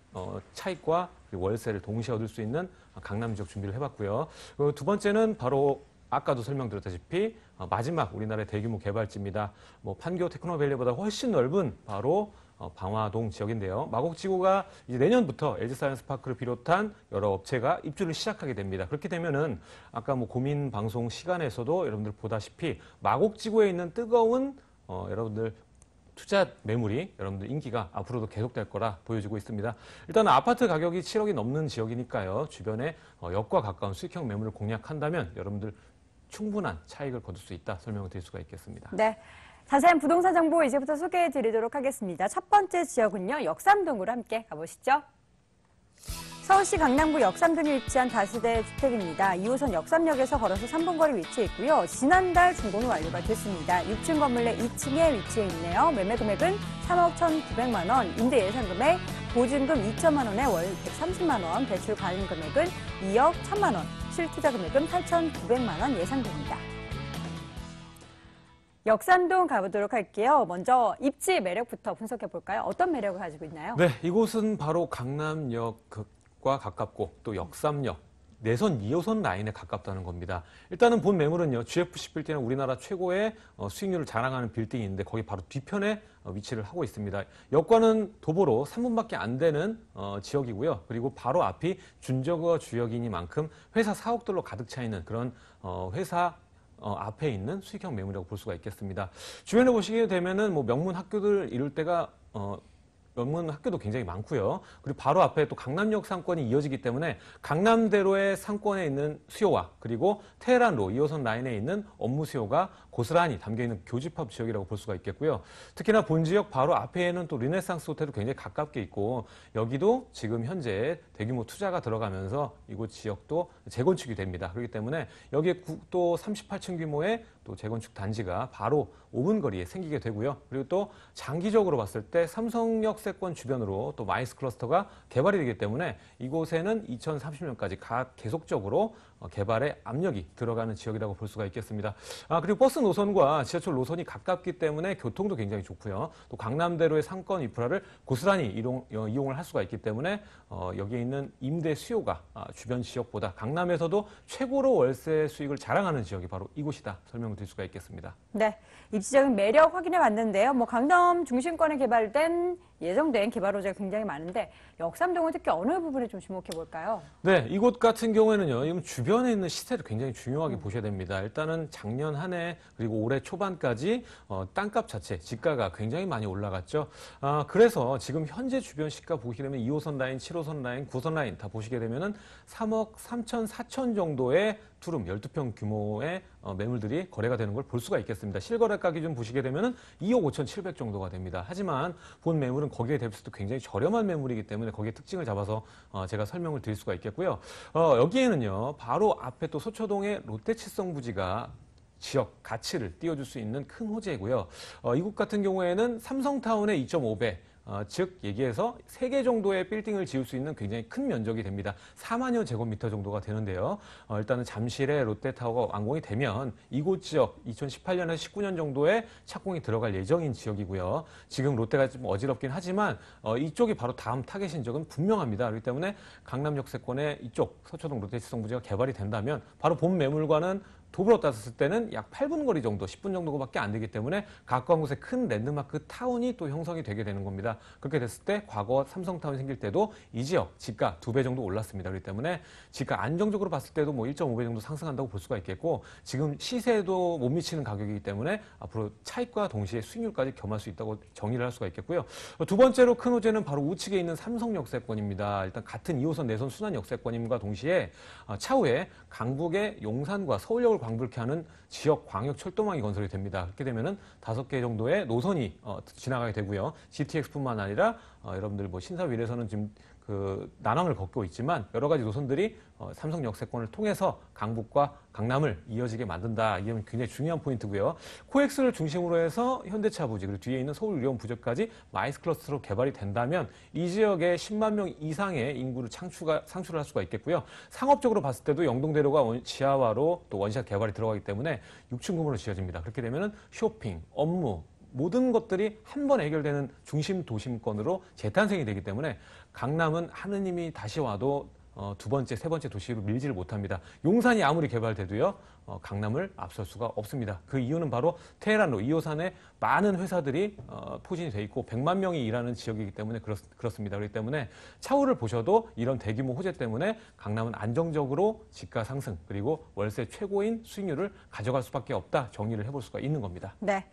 차익과 월세를 동시에 얻을 수 있는 강남 지역 준비를 해봤고요. 두 번째는 바로 아까도 설명드렸다시피 마지막 우리나라의 대규모 개발지입니다. 판교 테크노밸리보다 훨씬 넓은 바로 방화동 지역인데요. 마곡지구가 이제 내년부터 LG사이언스파크를 비롯한 여러 업체가 입주를 시작하게 됩니다. 그렇게 되면은 아까 고민 방송 시간에서도 여러분들 보다시피 마곡지구에 있는 뜨거운 여러분들 투자 매물이 여러분들 인기가 앞으로도 계속될 거라 보여지고 있습니다. 일단 아파트 가격이 7억이 넘는 지역이니까요. 주변에 역과 가까운 수익형 매물을 공략한다면 여러분들 충분한 차익을 거둘 수 있다 설명을 드릴 수가 있겠습니다. 네, 자세한 부동산 정보 이제부터 소개해 드리도록 하겠습니다. 첫 번째 지역은요, 역삼동으로 함께 가보시죠. 서울시 강남구 역삼동에 위치한 다세대 주택입니다. 2호선 역삼역에서 걸어서 3분 거리 위치해 있고요. 지난달 준공이 완료가 됐습니다. 6층 건물 내 2층에 위치해 있네요. 매매 금액은 3억 1,900만 원, 임대 예상 금액 보증금 2천만 원에 월 130만 원, 대출 가능 금액은 2억 1,000만 원, 실투자 금액은 8,900만 원 예상됩니다. 역삼동 가보도록 할게요. 먼저 입지 매력부터 분석해 볼까요? 어떤 매력을 가지고 있나요? 네, 이곳은 바로 강남역과 가깝고 또 역삼역, 내선 2호선 라인에 가깝다는 겁니다. 일단은 본 매물은요, GFC 빌딩은 우리나라 최고의 수익률을 자랑하는 빌딩인데 거기 바로 뒤편에 위치를 하고 있습니다. 역과는 도보로 3분밖에 안 되는 지역이고요. 그리고 바로 앞이 준저거 주역이니만큼 회사 사옥들로 가득 차 있는 그런 회사 앞에 있는 수익형 매물이라고 볼 수가 있겠습니다. 주변에 보시게 되면은 명문 학교들 이럴 때가 명문 학교도 굉장히 많고요. 그리고 바로 앞에 또 강남역 상권이 이어지기 때문에 강남대로의 상권에 있는 수요와 그리고 테헤란로 2호선 라인에 있는 업무 수요가 고스란히 담겨있는 교집합 지역이라고 볼 수가 있겠고요. 특히나 본 지역 바로 앞에는 또 르네상스 호텔도 굉장히 가깝게 있고 여기도 지금 현재 대규모 투자가 들어가면서 이곳 지역도 재건축이 됩니다. 그렇기 때문에 여기에 또 38층 규모의 또 재건축 단지가 바로 5분 거리에 생기게 되고요. 그리고 또 장기적으로 봤을 때 삼성역 세권 주변으로 또 마이스 클러스터가 개발이 되기 때문에 이곳에는 2030년까지 계속적으로 개발의 압력이 들어가는 지역이라고 볼 수가 있겠습니다. 그리고 버스 노선과 지하철 노선이 가깝기 때문에 교통도 굉장히 좋고요. 또 강남대로의 상권 인프라를 고스란히 이용을 할 수가 있기 때문에 여기에 있는 임대 수요가 주변 지역보다 강남에서도 최고로 월세 수익을 자랑하는 지역이 바로 이곳이다 설명을 드릴 수가 있겠습니다. 네, 입지적인 매력 확인해 봤는데요. 강남 중심권에 개발된 예정된 개발 호재가 굉장히 많은데 역삼동은 특히 어느 부분에 좀 주목해 볼까요? 네, 이곳 같은 경우에는요. 이건 주변에 있는 시세를 굉장히 중요하게 보셔야 됩니다. 일단은 작년 한 해 그리고 올해 초반까지 땅값 자체, 지가가 굉장히 많이 올라갔죠. 그래서 지금 현재 주변 시가 보시게 되면 2호선 라인, 7호선 라인, 9호선 라인 다 보시게 되면은 3억 3천, 4천 정도의 투룸 12평 규모의 매물들이 거래가 되는 걸 볼 수가 있겠습니다. 실거래가 기준 보시게 되면은 2억 5천 7백 정도가 됩니다. 하지만 본 매물은 거기에 대비해서도 굉장히 저렴한 매물이기 때문에 거기에 특징을 잡아서 제가 설명을 드릴 수가 있겠고요. 여기에는요, 바로 앞에 또 소초동의 롯데칠성 부지가 지역 가치를 띄워줄 수 있는 큰 호재고요. 이곳 같은 경우에는 삼성타운의 2.5배, 즉 얘기해서 3개 정도의 빌딩을 지을 수 있는 굉장히 큰 면적이 됩니다. 4만여 제곱미터 정도가 되는데요. 일단은 잠실에 롯데타워가 완공이 되면 이곳 지역 2018년에서 19년 정도에 착공이 들어갈 예정인 지역이고요. 지금 롯데가 좀 어지럽긴 하지만 이쪽이 바로 다음 타겟인 적은 분명합니다. 그렇기 때문에 강남역 세권의 이쪽 서초동 롯데칠성 부지가 개발이 된다면 바로 본 매물과는 도보로 따졌을 때는 약 8분 거리 정도, 10분 정도밖에 안 되기 때문에 가까운 곳에 큰 랜드마크 타운이 또 형성이 되게 되는 겁니다. 그렇게 됐을 때 과거 삼성타운 생길 때도 이 지역 지가 2배 정도 올랐습니다. 그렇기 때문에 지가 안정적으로 봤을 때도 뭐 1.5배 정도 상승한다고 볼 수가 있겠고 지금 시세도 못 미치는 가격이기 때문에 앞으로 차익과 동시에 수익률까지 겸할 수 있다고 정의를 할 수가 있겠고요. 두 번째로 큰 호재는 바로 우측에 있는 삼성 역세권입니다. 일단 같은 2호선 내선 순환 역세권임과 동시에 차후에 강북의 용산과 서울역을 광불케 하는 지역 광역 철도망이 건설이 됩니다. 그렇게 되면은 5개 정도의 노선이 지나가게 되고요. GTX뿐만 아니라 여러분들 뭐 신사위에서는 지금 그 난항을 겪고 있지만 여러 가지 노선들이 삼성 역세권을 통해서 강북과 강남을 이어지게 만든다. 이게 굉장히 중요한 포인트고요. 코엑스를 중심으로 해서 현대차 부지 그리고 뒤에 있는 서울 유령 부지까지 마이스 클러스터로 개발이 된다면 이 지역에 10만 명 이상의 인구를 창출을 할 수가 있겠고요. 상업적으로 봤을 때도 영동대로가 지하화로 또 원샷 개발이 들어가기 때문에 6층 건물로 지어집니다. 그렇게 되면은 쇼핑, 업무 모든 것들이 한 번에 해결되는 중심 도심권으로 재탄생이 되기 때문에 강남은 하느님이 다시 와도 두 번째, 세 번째 도시로 밀지를 못합니다. 용산이 아무리 개발돼도요, 강남을 앞설 수가 없습니다. 그 이유는 바로 테헤란로 2호선에 많은 회사들이 포진이 돼 있고 100만 명이 일하는 지역이기 때문에 그렇습니다. 그렇기 때문에 차후를 보셔도 이런 대규모 호재 때문에 강남은 안정적으로 지가 상승 그리고 월세 최고인 수익률을 가져갈 수밖에 없다 정리를 해볼 수가 있는 겁니다. 네.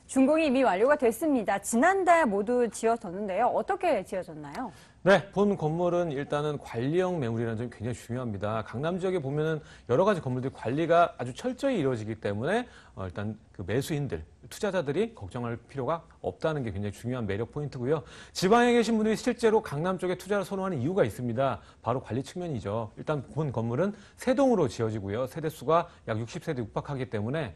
준공이 이미 완료가 됐습니다. 지난달 모두 지어졌는데요. 어떻게 지어졌나요? 네, 본 건물은 일단은 관리형 매물이라는 점이 굉장히 중요합니다. 강남 지역에 보면은 여러 가지 건물들이 관리가 아주 철저히 이루어지기 때문에 일단 그 매수인들, 투자자들이 걱정할 필요가 없다는 게 굉장히 중요한 매력 포인트고요. 지방에 계신 분들이 실제로 강남 쪽에 투자를 선호하는 이유가 있습니다. 바로 관리 측면이죠. 일단 본 건물은 세 동으로 지어지고요. 세대수가 약 60세대 육박하기 때문에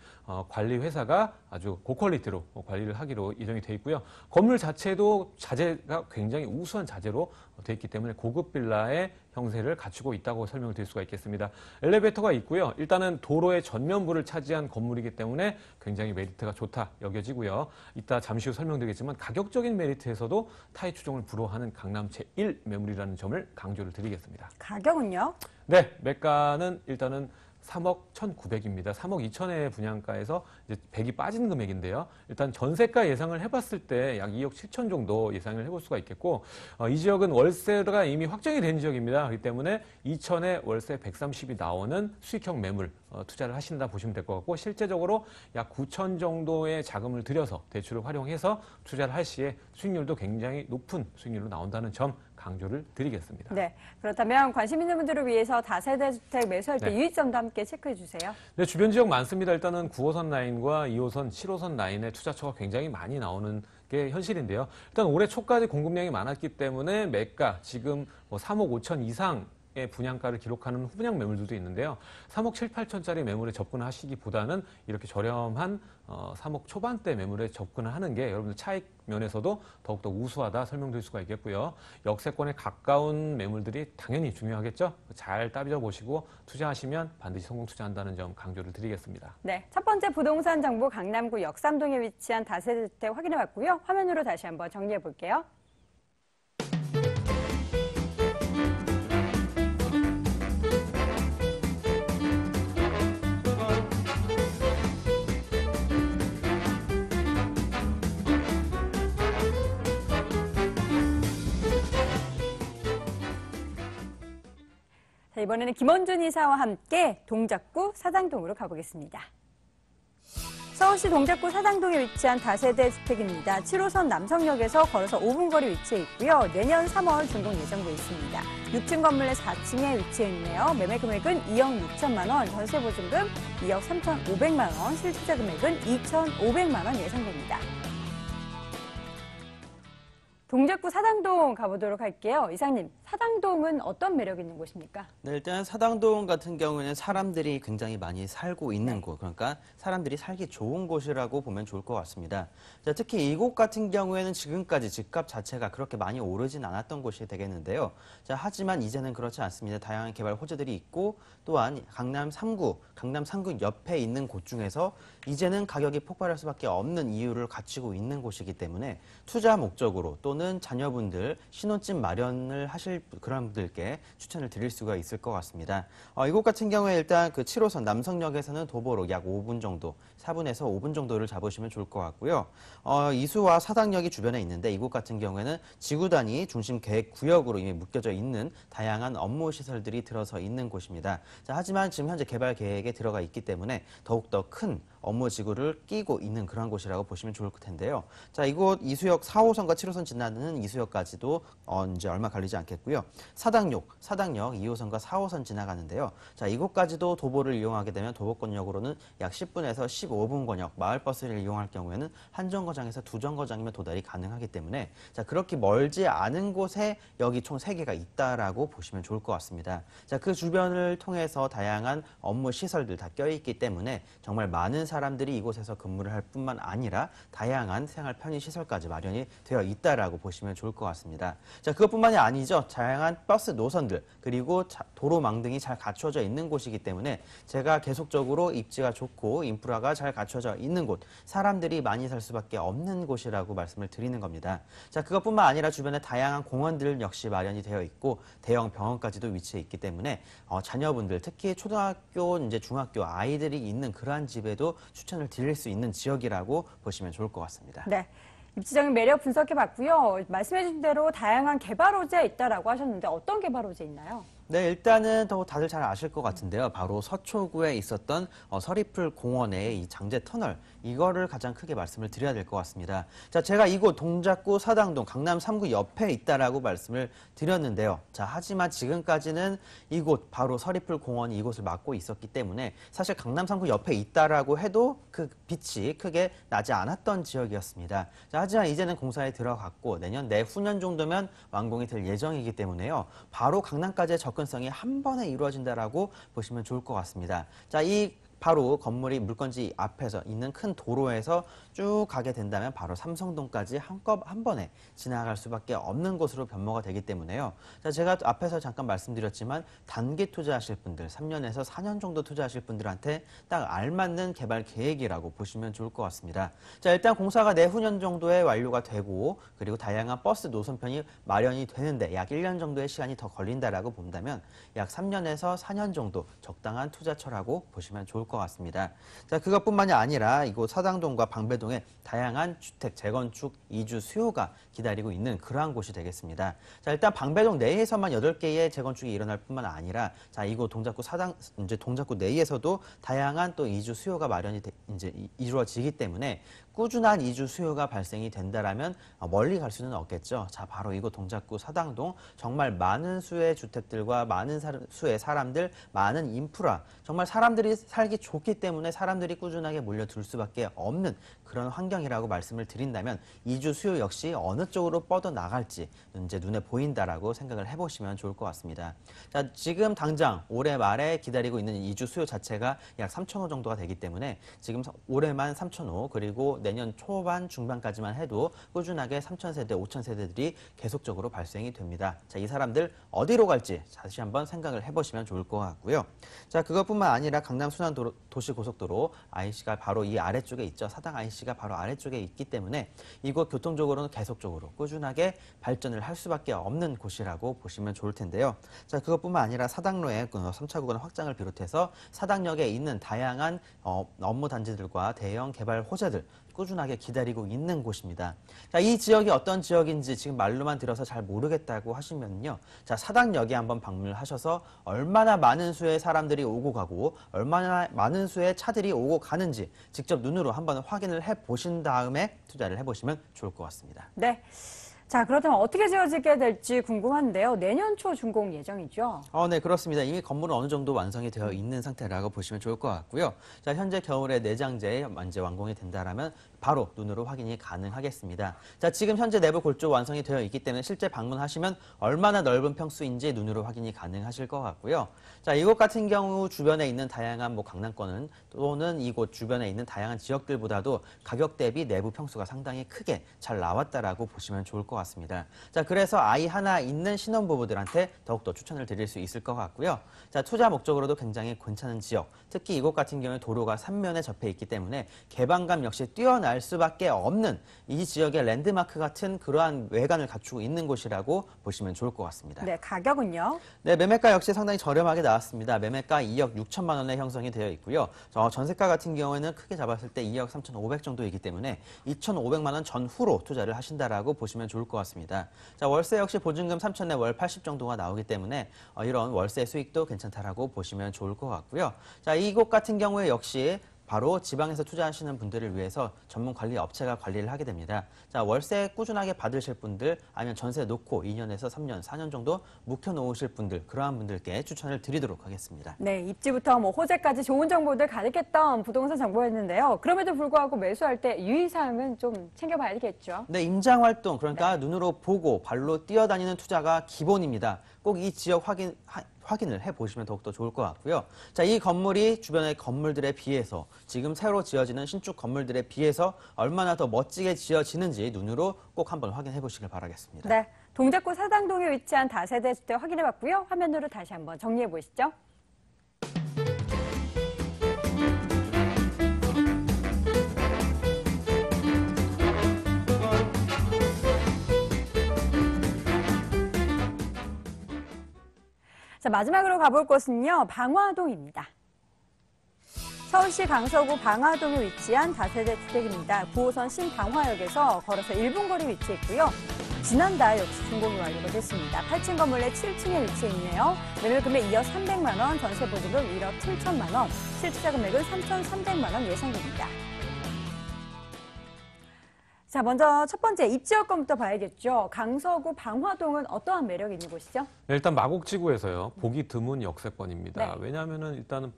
관리 회사가 아주 고퀄리티로 관리를 하기로 예정이 돼 있고요. 건물 자체도 자재가 굉장히 우수한 자재로 돼 있기 때문에 고급 빌라의 형세를 갖추고 있다고 설명을 드릴 수가 있겠습니다. 엘리베이터가 있고요. 일단은 도로의 전면부를 차지한 건물이기 때문에 굉장히 메리트가 좋다 여겨지고요. 이따 잠시 후 설명드리겠지만 가격적인 메리트에서도 타의 추종을 불허하는 강남 제1 매물이라는 점을 강조를 드리겠습니다. 가격은요? 네, 매가는 일단은 3억 1,900입니다. 3억 2천의 분양가에서 이제 100이 빠진 금액인데요. 일단 전세가 예상을 해봤을 때 약 2억 7천 정도 예상을 해볼 수가 있겠고, 이 지역은 월세가 이미 확정이 된 지역입니다. 그렇기 때문에 2천에 월세 130이 나오는 수익형 매물 투자를 하신다 보시면 될 것 같고, 실제적으로 약 9천 정도의 자금을 들여서 대출을 활용해서 투자를 할 시에 수익률도 굉장히 높은 수익률로 나온다는 점 강조를 드리겠습니다. 네, 그렇다면 관심 있는 분들을 위해서 다세대 주택 매수할 때 유의점도 함께 체크해 주세요. 네, 주변 지역 많습니다. 일단은 9호선 라인과 2호선, 7호선 라인의 투자처가 굉장히 많이 나오는 게 현실인데요. 일단 올해 초까지 공급량이 많았기 때문에 매가 지금 3억 5천 이상 의 분양가를 기록하는 후분양 매물들도 있는데요. 3억 7, 8천짜리 매물에 접근하시기보다는 이렇게 저렴한 3억 초반대 매물에 접근을 하는 게 여러분들 차익 면에서도 더욱더 우수하다 설명드릴 수가 있겠고요. 역세권에 가까운 매물들이 당연히 중요하겠죠. 잘 따져보시고 투자하시면 반드시 성공 투자한다는 점 강조를 드리겠습니다. 네, 첫 번째 부동산 정보 강남구 역삼동에 위치한 다세대 주택 확인해 봤고요. 화면으로 다시 한번 정리해 볼게요. 자, 이번에는 김원준 이사와 함께 동작구 사당동으로 가보겠습니다. 서울시 동작구 사당동에 위치한 다세대 주택입니다. 7호선 남성역에서 걸어서 5분 거리 위치해 있고요. 내년 3월 준공 예정돼 있습니다. 6층 건물의 4층에 위치해 있네요. 매매 금액은 2억 6천만 원, 전세 보증금 2억 3,500만 원, 실투자 금액은 2,500만 원 예상됩니다. 동작구 사당동 가보도록 할게요. 이사님, 사당동은 어떤 매력이 있는 곳입니까? 네, 일단 사당동 같은 경우에는 사람들이 굉장히 많이 살고 있는 곳, 그러니까 사람들이 살기 좋은 곳이라고 보면 좋을 것 같습니다. 자, 특히 이곳 같은 경우에는 지금까지 집값 자체가 그렇게 많이 오르진 않았던 곳이 되겠는데요. 자, 하지만 이제는 그렇지 않습니다. 다양한 개발 호재들이 있고 또한 강남 3구 옆에 있는 곳 중에서 이제는 가격이 폭발할 수밖에 없는 이유를 갖추고 있는 곳이기 때문에 투자 목적으로 또는 자녀분들 신혼집 마련을 하실 그런 분들께 추천을 드릴 수가 있을 것 같습니다. 이곳 같은 경우에 일단 그 7호선 남성역에서는 도보로 약 5분 정도, 4분에서 5분 정도를 잡으시면 좋을 것 같고요. 이수와 사당역이 주변에 있는데 이곳 같은 경우에는 지구 단위 중심 계획 구역으로 이미 묶여져 있는 다양한 업무 시설들이 들어서 있는 곳입니다. 자, 하지만 지금 현재 개발 계획에 들어가 있기 때문에 더욱더 큰 업무 지구를 끼고 있는 그런 곳이라고 보시면 좋을 텐데요. 자, 이곳 이수역 4호선과 7호선 지나는 이수역까지도 이제 얼마 걸리지 않겠고요. 사당역 2호선과 4호선 지나가는데요. 자, 이곳까지도 도보를 이용하게 되면 도보권역으로는 약 10분에서 15분권역, 마을버스를 이용할 경우에는 한 정거장에서 두 정거장이면 도달이 가능하기 때문에 자, 그렇게 멀지 않은 곳에 여기 총 3개가 있다라고 보시면 좋을 것 같습니다. 자, 그 주변을 통해서 다양한 업무 시설들 다 껴있기 때문에 정말 많은 사람들이 이곳에서 근무를 할 뿐만 아니라 다양한 생활 편의 시설까지 마련이 되어 있다라고 보시면 좋을 것 같습니다. 자, 그것뿐만이 아니죠. 다양한 버스 노선들 그리고 도로망 등이 잘 갖춰져 있는 곳이기 때문에 제가 계속적으로 입지가 좋고 인프라가 잘 갖춰져 있는 곳, 사람들이 많이 살 수밖에 없는 곳이라고 말씀을 드리는 겁니다. 자, 그것뿐만 아니라 주변에 다양한 공원들 역시 마련이 되어 있고 대형 병원까지도 위치해 있기 때문에 자녀분들 특히 초등학교, 이제 중학교 아이들이 있는 그러한 집에도 추천을 드릴 수 있는 지역이라고 보시면 좋을 것 같습니다. 네. 입지적인 매력 분석해봤고요. 말씀해주신 대로 다양한 개발 호재 있다라고 하셨는데 어떤 개발 호재 있나요? 네, 일단은 다들 잘 아실 것 같은데요. 바로 서초구에 있었던 서리풀 공원의 이 장제 터널, 이거를 가장 크게 말씀을 드려야 될 것 같습니다. 자, 제가 이곳 동작구 사당동 강남 3구 옆에 있다라고 말씀을 드렸는데요. 자, 하지만 지금까지는 이곳 바로 서리풀 공원이 이곳을 막고 있었기 때문에 사실 강남 3구 옆에 있다라고 해도 그 빛이 크게 나지 않았던 지역이었습니다. 자, 하지만 이제는 공사에 들어갔고 내년 내후년 정도면 완공이 될 예정이기 때문에요. 바로 강남까지의 접근성이 한 번에 이루어진다라고 보시면 좋을 것 같습니다. 자, 이 바로 건물이 물건지 앞에서 있는 큰 도로에서 쭉 가게 된다면 바로 삼성동까지 한 번에 지나갈 수밖에 없는 곳으로 변모가 되기 때문에요. 자, 제가 앞에서 잠깐 말씀드렸지만 단기 투자하실 분들, 3년에서 4년 정도 투자하실 분들한테 딱 알맞는 개발 계획이라고 보시면 좋을 것 같습니다. 자, 일단 공사가 내후년 정도에 완료가 되고 그리고 다양한 버스 노선편이 마련이 되는데 약 1년 정도의 시간이 더 걸린다라고 본다면 약 3년에서 4년 정도 적당한 투자처라고 보시면 좋을 것 같습니다. 자, 그것뿐만이 아니라 이곳 사당동과 방배동에 다양한 주택 재건축 이주 수요가 기다리고 있는 그러한 곳이 되겠습니다. 자, 일단 방배동 내에서만 8개의 재건축이 일어날 뿐만 아니라 자, 이곳 동작구 내에서도 다양한 또 이주 수요가 마련이 이루어지기 때문에 꾸준한 이주 수요가 발생이 된다라면 멀리 갈 수는 없겠죠. 자, 바로 이곳 동작구 사당동 정말 많은 수의 주택들과 많은 수의 사람들, 많은 인프라, 정말 사람들이 살기 좋기 때문에 사람들이 꾸준하게 몰려들 수밖에 없는 그런 환경이라고 말씀을 드린다면 이주 수요 역시 어느 쪽으로 뻗어나갈지 이제 눈에 보인다라고 생각을 해보시면 좋을 것 같습니다. 자, 지금 당장 올해 말에 기다리고 있는 이주 수요 자체가 약 3,000호 정도가 되기 때문에 지금 올해만 3,000호 그리고 내년 초반 중반까지만 해도 꾸준하게 3,000세대, 5,000세대들이 계속적으로 발생이 됩니다. 자, 이 사람들 어디로 갈지 다시 한번 생각을 해보시면 좋을 것 같고요. 자, 그것뿐만 아니라 강남 순환도시고속도로 IC가 바로 이 아래쪽에 있죠. 사당 IC가 바로 아래쪽에 있기 때문에 이곳 교통적으로는 계속적으로 꾸준하게 발전을 할 수밖에 없는 곳이라고 보시면 좋을 텐데요. 자, 그것뿐만 아니라 사당로의 3차 구간 확장을 비롯해서 사당역에 있는 다양한 업무 단지들과 대형 개발 호재들 꾸준하게 기다리고 있는 곳입니다. 자, 이 지역이 어떤 지역인지 지금 말로만 들어서 잘 모르겠다고 하시면요. 자, 사당역에 한번 방문을 하셔서 얼마나 많은 수의 사람들이 오고 가고 얼마나 많은 수의 차들이 오고 가는지 직접 눈으로 한번 확인을 해보신 다음에 투자를 해보시면 좋을 것 같습니다. 네. 자, 그렇다면 어떻게 지어지게 될지 궁금한데요. 내년 초 준공 예정이죠? 네, 그렇습니다. 이미 건물은 어느 정도 완성이 되어 있는 상태라고 보시면 좋을 것 같고요. 자, 현재 겨울에 내장재에 이제 완공이 된다라면 바로 눈으로 확인이 가능하겠습니다. 자, 지금 현재 내부 골조 완성이 되어 있기 때문에 실제 방문하시면 얼마나 넓은 평수인지 눈으로 확인이 가능하실 것 같고요. 자, 이곳 같은 경우 주변에 있는 다양한 강남권은 또는 이곳 주변에 있는 다양한 지역들보다도 가격 대비 내부 평수가 상당히 크게 잘 나왔다라고 보시면 좋을 것 같습니다. 자, 그래서 아이 하나 있는 신혼부부들한테 더욱더 추천을 드릴 수 있을 것 같고요. 자, 투자 목적으로도 굉장히 괜찮은 지역, 특히 이곳 같은 경우에 도로가 3면에 접해 있기 때문에 개방감 역시 뛰어날 수밖에 없는 이 지역의 랜드마크 같은 그러한 외관을 갖추고 있는 곳이라고 보시면 좋을 것 같습니다. 네, 가격은요? 네, 매매가 역시 상당히 저렴하게 나왔습니다. 매매가 2억 6천만 원에 형성이 되어 있고요. 전세가 같은 경우에는 크게 잡았을 때 2억 3,500 정도이기 때문에 2,500만 원 전후로 투자를 하신다라고 보시면 좋을 것 같습니다. 자, 월세 역시 보증금 3천에 월 80 정도가 나오기 때문에 이런 월세 수익도 괜찮다라고 보시면 좋을 것 같고요. 자, 이곳 같은 경우에 역시 바로 지방에서 투자하시는 분들을 위해서 전문 관리 업체가 관리를 하게 됩니다. 자, 월세 꾸준하게 받으실 분들 아니면 전세 놓고 2년에서 3년, 4년 정도 묵혀놓으실 분들 그러한 분들께 추천을 드리도록 하겠습니다. 네, 입지부터 호재까지 좋은 정보들 가득했던 부동산 정보였는데요. 그럼에도 불구하고 매수할 때 유의사항은 좀 챙겨봐야겠죠. 네, 임장 활동 그러니까 눈으로 보고 발로 뛰어다니는 투자가 기본입니다. 꼭 이 지역 확인을 해보시면 더욱더 좋을 것 같고요. 자, 이 건물이 주변의 건물들에 비해서 지금 새로 지어지는 신축 건물들에 비해서 얼마나 더 멋지게 지어지는지 눈으로 꼭 한번 확인해 보시길 바라겠습니다. 네, 동작구 사당동에 위치한 다세대 주택 확인해봤고요. 화면으로 다시 한번 정리해 보시죠. 자, 마지막으로 가볼 곳은요, 방화동입니다. 서울시 강서구 방화동에 위치한 다세대 주택입니다. 9호선 신방화역에서 걸어서 1분 거리 위치해 있고요. 지난달 역시 준공이 완료가 됐습니다. 8층 건물 내 7층에 위치해 있네요. 매매 금액 2억 300만 원, 전세 보증금 1억 7천만 원, 실투자 금액은 3,300만 원 예상됩니다. 자, 먼저 첫 번째 입지 여건부터 봐야겠죠. 강서구 방화동은 어떠한 매력이 있는 곳이죠? 네, 일단 마곡지구에서요. 보기 드문 역세권입니다. 네. 왜냐하면은 일단은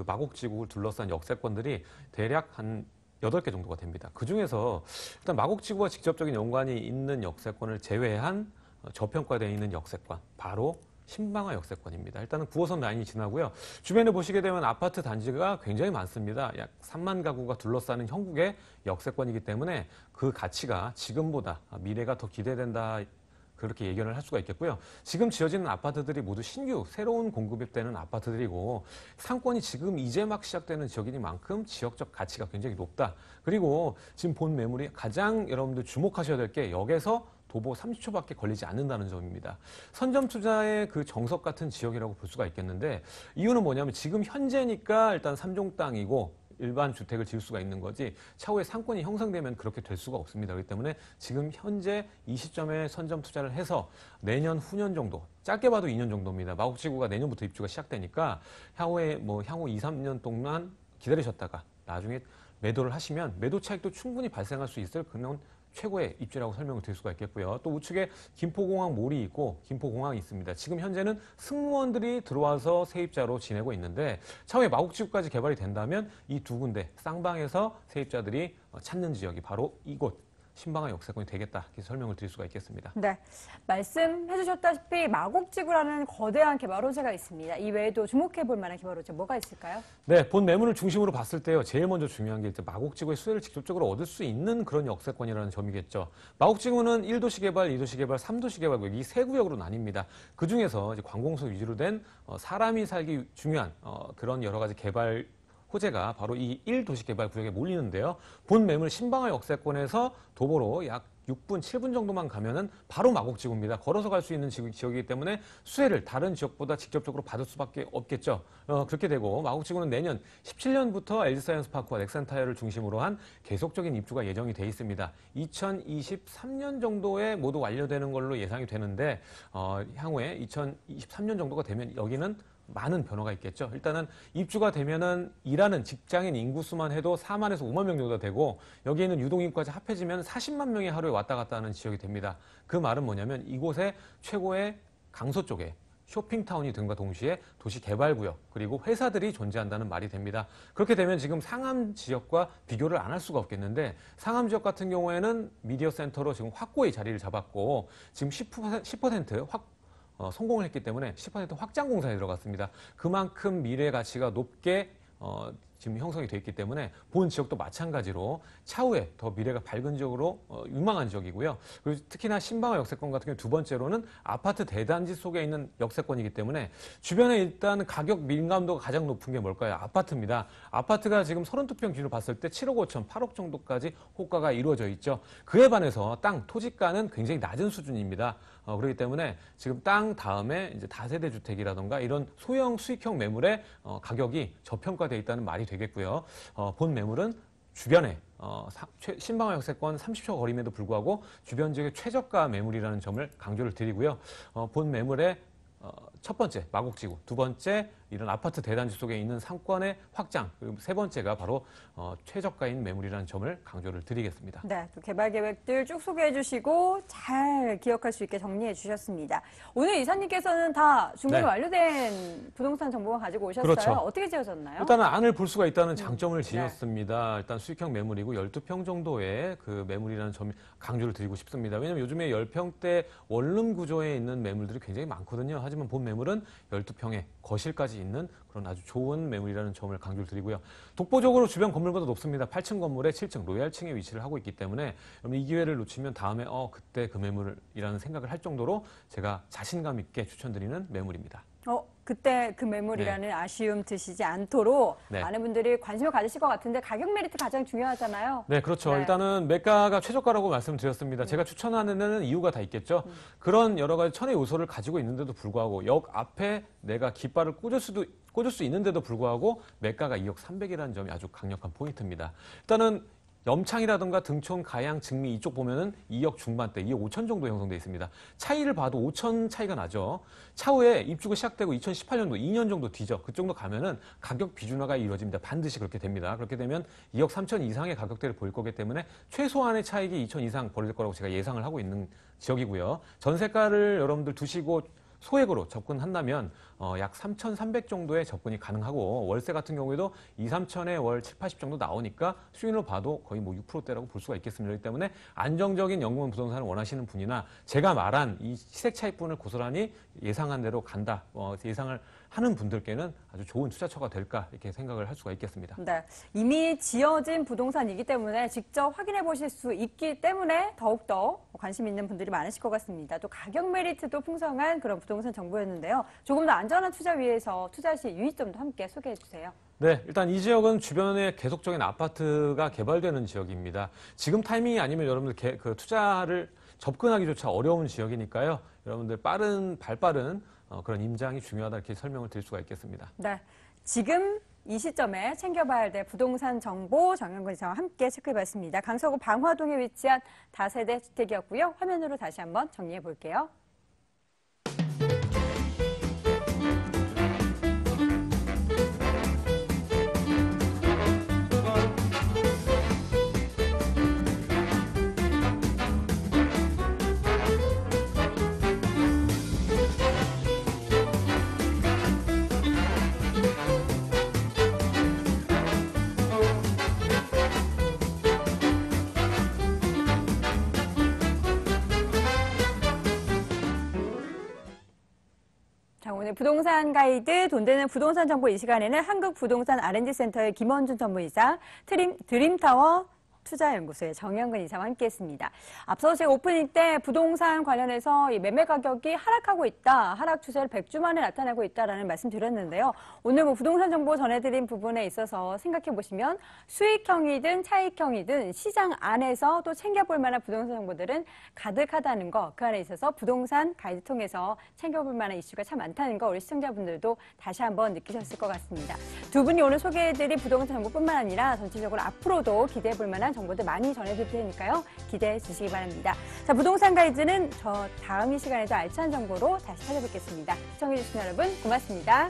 마곡지구를 둘러싼 역세권들이 대략 한 8개 정도가 됩니다. 그 중에서 일단 마곡지구와 직접적인 연관이 있는 역세권을 제외한 저평가되어 있는 역세권, 바로 신방화 역세권입니다. 일단은 9호선 라인이 지나고요. 주변에 보시게 되면 아파트 단지가 굉장히 많습니다. 약 3만 가구가 둘러싸는 형국의 역세권이기 때문에 그 가치가 지금보다 미래가 더 기대된다. 그렇게 예견을 할 수가 있겠고요. 지금 지어지는 아파트들이 모두 신규, 새로운 공급이 되는 아파트들이고 상권이 지금 이제 막 시작되는 지역이니만큼 지역적 가치가 굉장히 높다. 그리고 지금 본 매물이 가장 여러분들 주목하셔야 될 게 역에서 도보 30초밖에 걸리지 않는다는 점입니다. 선점 투자의 그 정석 같은 지역이라고 볼 수가 있겠는데 이유는 뭐냐면 지금 현재니까 일단 3종 땅이고 일반 주택을 지을 수가 있는 거지 차후에 상권이 형성되면 그렇게 될 수가 없습니다. 그렇기 때문에 지금 현재 이 시점에 선점 투자를 해서 내년 후년 정도, 짧게 봐도 2년 정도입니다. 마곡지구가 내년부터 입주가 시작되니까 향후 2, 3년 동안 기다리셨다가 나중에 매도를 하시면 매도 차익도 충분히 발생할 수 있을 그런 최고의 입지라고 설명을 드릴 수가 있겠고요. 또 우측에 김포공항 몰이 있고 김포공항이 있습니다. 지금 현재는 승무원들이 들어와서 세입자로 지내고 있는데 차후에 마곡지구까지 개발이 된다면 이 두 군데 쌍방에서 세입자들이 찾는 지역이 바로 이곳 신방화 역세권이 되겠다 이렇게 설명을 드릴 수가 있겠습니다. 네, 말씀해 주셨다시피 마곡지구라는 거대한 개발 호재가 있습니다. 이 외에도 주목해 볼 만한 개발 호재 뭐가 있을까요? 네, 본 매물을 중심으로 봤을 때요. 제일 먼저 중요한 게 이제 마곡지구의 수혜를 직접적으로 얻을 수 있는 그런 역세권이라는 점이겠죠. 마곡지구는 1도시 개발, 2도시 개발, 3도시 개발 이 세 구역으로 나뉩니다. 그중에서 이제 관공서 위주로 된 사람이 살기 중요한 그런 여러 가지 개발 호재가 바로 이 1도시 개발 구역에 몰리는데요. 본 매물 신방화 역세권에서 도보로 약 6분, 7분 정도만 가면은 바로 마곡지구입니다. 걸어서 갈 수 있는 지역이기 때문에 수혜를 다른 지역보다 직접적으로 받을 수밖에 없겠죠. 그렇게 되고 마곡지구는 내년 17년부터 LG사이언스파크와 넥센타이어를 중심으로 한 계속적인 입주가 예정이 돼 있습니다. 2023년 정도에 모두 완료되는 걸로 예상이 되는데 향후에 2023년 정도가 되면 여기는 많은 변화가 있겠죠. 일단은 입주가 되면은 일하는 직장인 인구수만 해도 4만에서 5만 명 정도가 되고 여기에 있는 유동인구까지 합해지면 40만 명이 하루에 왔다 갔다 하는 지역이 됩니다. 그 말은 뭐냐면 이곳에 최고의 강서 쪽에 쇼핑타운이 등과 동시에 도시개발구역 그리고 회사들이 존재한다는 말이 됩니다. 그렇게 되면 지금 상암 지역과 비교를 안 할 수가 없겠는데 상암 지역 같은 경우에는 미디어 센터로 지금 확고히 자리를 잡았고 지금 10% 성공을 했기 때문에 10% 확장 공사에 들어갔습니다. 그만큼 미래 가치가 높게 지금 형성이 돼 있기 때문에 본 지역도 마찬가지로 차후에 더 미래가 밝은 지역으로 유망한 지역이고요. 그리고 특히나 신방화 역세권 같은 경우 두 번째로는 아파트 대단지 속에 있는 역세권이기 때문에 주변에 일단 가격 민감도가 가장 높은 게 뭘까요? 아파트입니다. 아파트가 지금 32평 기준으로 봤을 때 7억 5천, 8억 정도까지 호가가 이루어져 있죠. 그에 반해서 땅, 토지가는 굉장히 낮은 수준입니다. 그렇기 때문에 지금 땅 다음에 이제 다세대 주택이라던가 이런 소형 수익형 매물의 가격이 저평가되어 있다는 말이 되겠고요. 본 매물은 주변에 신방화 역세권 30초 거리임에도 불구하고 주변 지역의 최저가 매물이라는 점을 강조를 드리고요. 본 매물의 첫 번째 마곡지구, 두 번째 이런 아파트 대단지 속에 있는 상권의 확장, 그리고 세 번째가 바로 최저가인 매물이라는 점을 강조를 드리겠습니다. 네, 또 개발 계획들 쭉 소개해 주시고 잘 기억할 수 있게 정리해 주셨습니다. 오늘 이사님께서는 다 준공이 네. 완료된 부동산 정보만 가지고 오셨어요. 그렇죠. 어떻게 지어졌나요? 일단은 안을 볼 수가 있다는 장점을 네. 지녔습니다. 일단 수익형 매물이고 12평 정도의 그 매물이라는 점 강조를 드리고 싶습니다. 왜냐하면 요즘에 10평대 원룸 구조에 있는 매물들이 굉장히 많거든요. 하지만 본 매물은 12평에 거실까지 있는 그런 아주 좋은 매물이라는 점을 강조를 드리고요. 독보적으로 주변 건물보다 높습니다. 8층 건물에 7층 로얄층에 위치를 하고 있기 때문에 이 기회를 놓치면 다음에 그때 그 매물이라는 생각을 할 정도로 제가 자신감 있게 추천드리는 매물입니다. 그때 그 매물이라는 아쉬움 드시지 않도록 네. 많은 분들이 관심을 가지실 것 같은데 가격 메리트 가장 중요하잖아요. 네, 그렇죠. 네. 일단은 매가가 최저가라고 말씀드렸습니다. 제가 추천하는 데는 이유가 다 있겠죠. 그런 여러 가지 천의 요소를 가지고 있는데도 불구하고 역 앞에 내가 깃발을 꽂을 수 있는데도 불구하고 매가가 2억 300이라는 점이 아주 강력한 포인트입니다. 일단은 염창이라든가 등촌, 가양, 증미 이쪽 보면은 2억 중반대, 2억 5천 정도 형성돼 있습니다. 차이를 봐도 5천 차이가 나죠. 차후에 입주가 시작되고 2018년도 2년 정도 뒤죠. 그 정도 가면은 가격 비준화가 이루어집니다. 반드시 그렇게 됩니다. 그렇게 되면 2억 3천 이상의 가격대를 보일 거기 때문에 최소한의 차익이 2천 이상 벌어질 거라고 제가 예상을 하고 있는 지역이고요. 전세가를 여러분들 두시고 소액으로 접근한다면 약 3,300 정도의 접근이 가능하고 월세 같은 경우에도 2, 3천에 월 7, 80 정도 나오니까 수익률로 봐도 거의 뭐 6%대라고 볼 수가 있겠습니다. 그렇기 때문에 안정적인 연금 부동산을 원하시는 분이나 제가 말한 이 시세 차익분을 고스란히 예상한 대로 간다, 예상을 하는 분들께는 아주 좋은 투자처가 될까 이렇게 생각을 할 수가 있겠습니다. 네, 이미 지어진 부동산이기 때문에 직접 확인해 보실 수 있기 때문에 더욱더 관심 있는 분들이 많으실 것 같습니다. 또 가격 메리트도 풍성한 그런 부동산 정보였는데요. 조금 더 안전한 투자 위해서 투자 시 유의점도 함께 소개해 주세요. 네, 일단 이 지역은 주변에 계속적인 아파트가 개발되는 지역입니다. 지금 타이밍이 아니면 여러분들 그 투자를 접근하기조차 어려운 지역이니까요. 여러분들 발빠른 그런 임장이 중요하다 이렇게 설명을 드릴 수가 있겠습니다. 네, 지금 이 시점에 챙겨봐야 될 부동산 정보 정영근 이사와 함께 체크해봤습니다. 강서구 방화동에 위치한 다세대 주택이었고요. 화면으로 다시 한번 정리해 볼게요. 자, 오늘 부동산 가이드 돈 되는 부동산 정보 이 시간에는 한국부동산 R&D센터의 김원준 전문이사, 드림타워 투자연구소의 정영근 이사와 함께했습니다. 앞서 제가 오프닝 때 부동산 관련해서 이 매매 가격이 하락하고 있다, 하락 추세를 100주 만에 나타내고 있다라는 말씀드렸는데요. 오늘 뭐 부동산 정보 전해드린 부분에 있어서 생각해 보시면 수익형이든 차익형이든 시장 안에서 또 챙겨볼 만한 부동산 정보들은 가득하다는 거, 그 안에 있어서 부동산 가이드 통해서 챙겨볼 만한 이슈가 참 많다는 거 우리 시청자분들도 다시 한번 느끼셨을 것 같습니다. 두 분이 오늘 소개해드린 부동산 정보뿐만 아니라 전체적으로 앞으로도 기대해볼 만한 정보들 많이 전해드릴 테니까요. 기대해 주시기 바랍니다. 자, 부동산 가이드는 저 다음 이 시간에도 알찬 정보로 다시 찾아뵙겠습니다. 시청해주신 여러분 고맙습니다.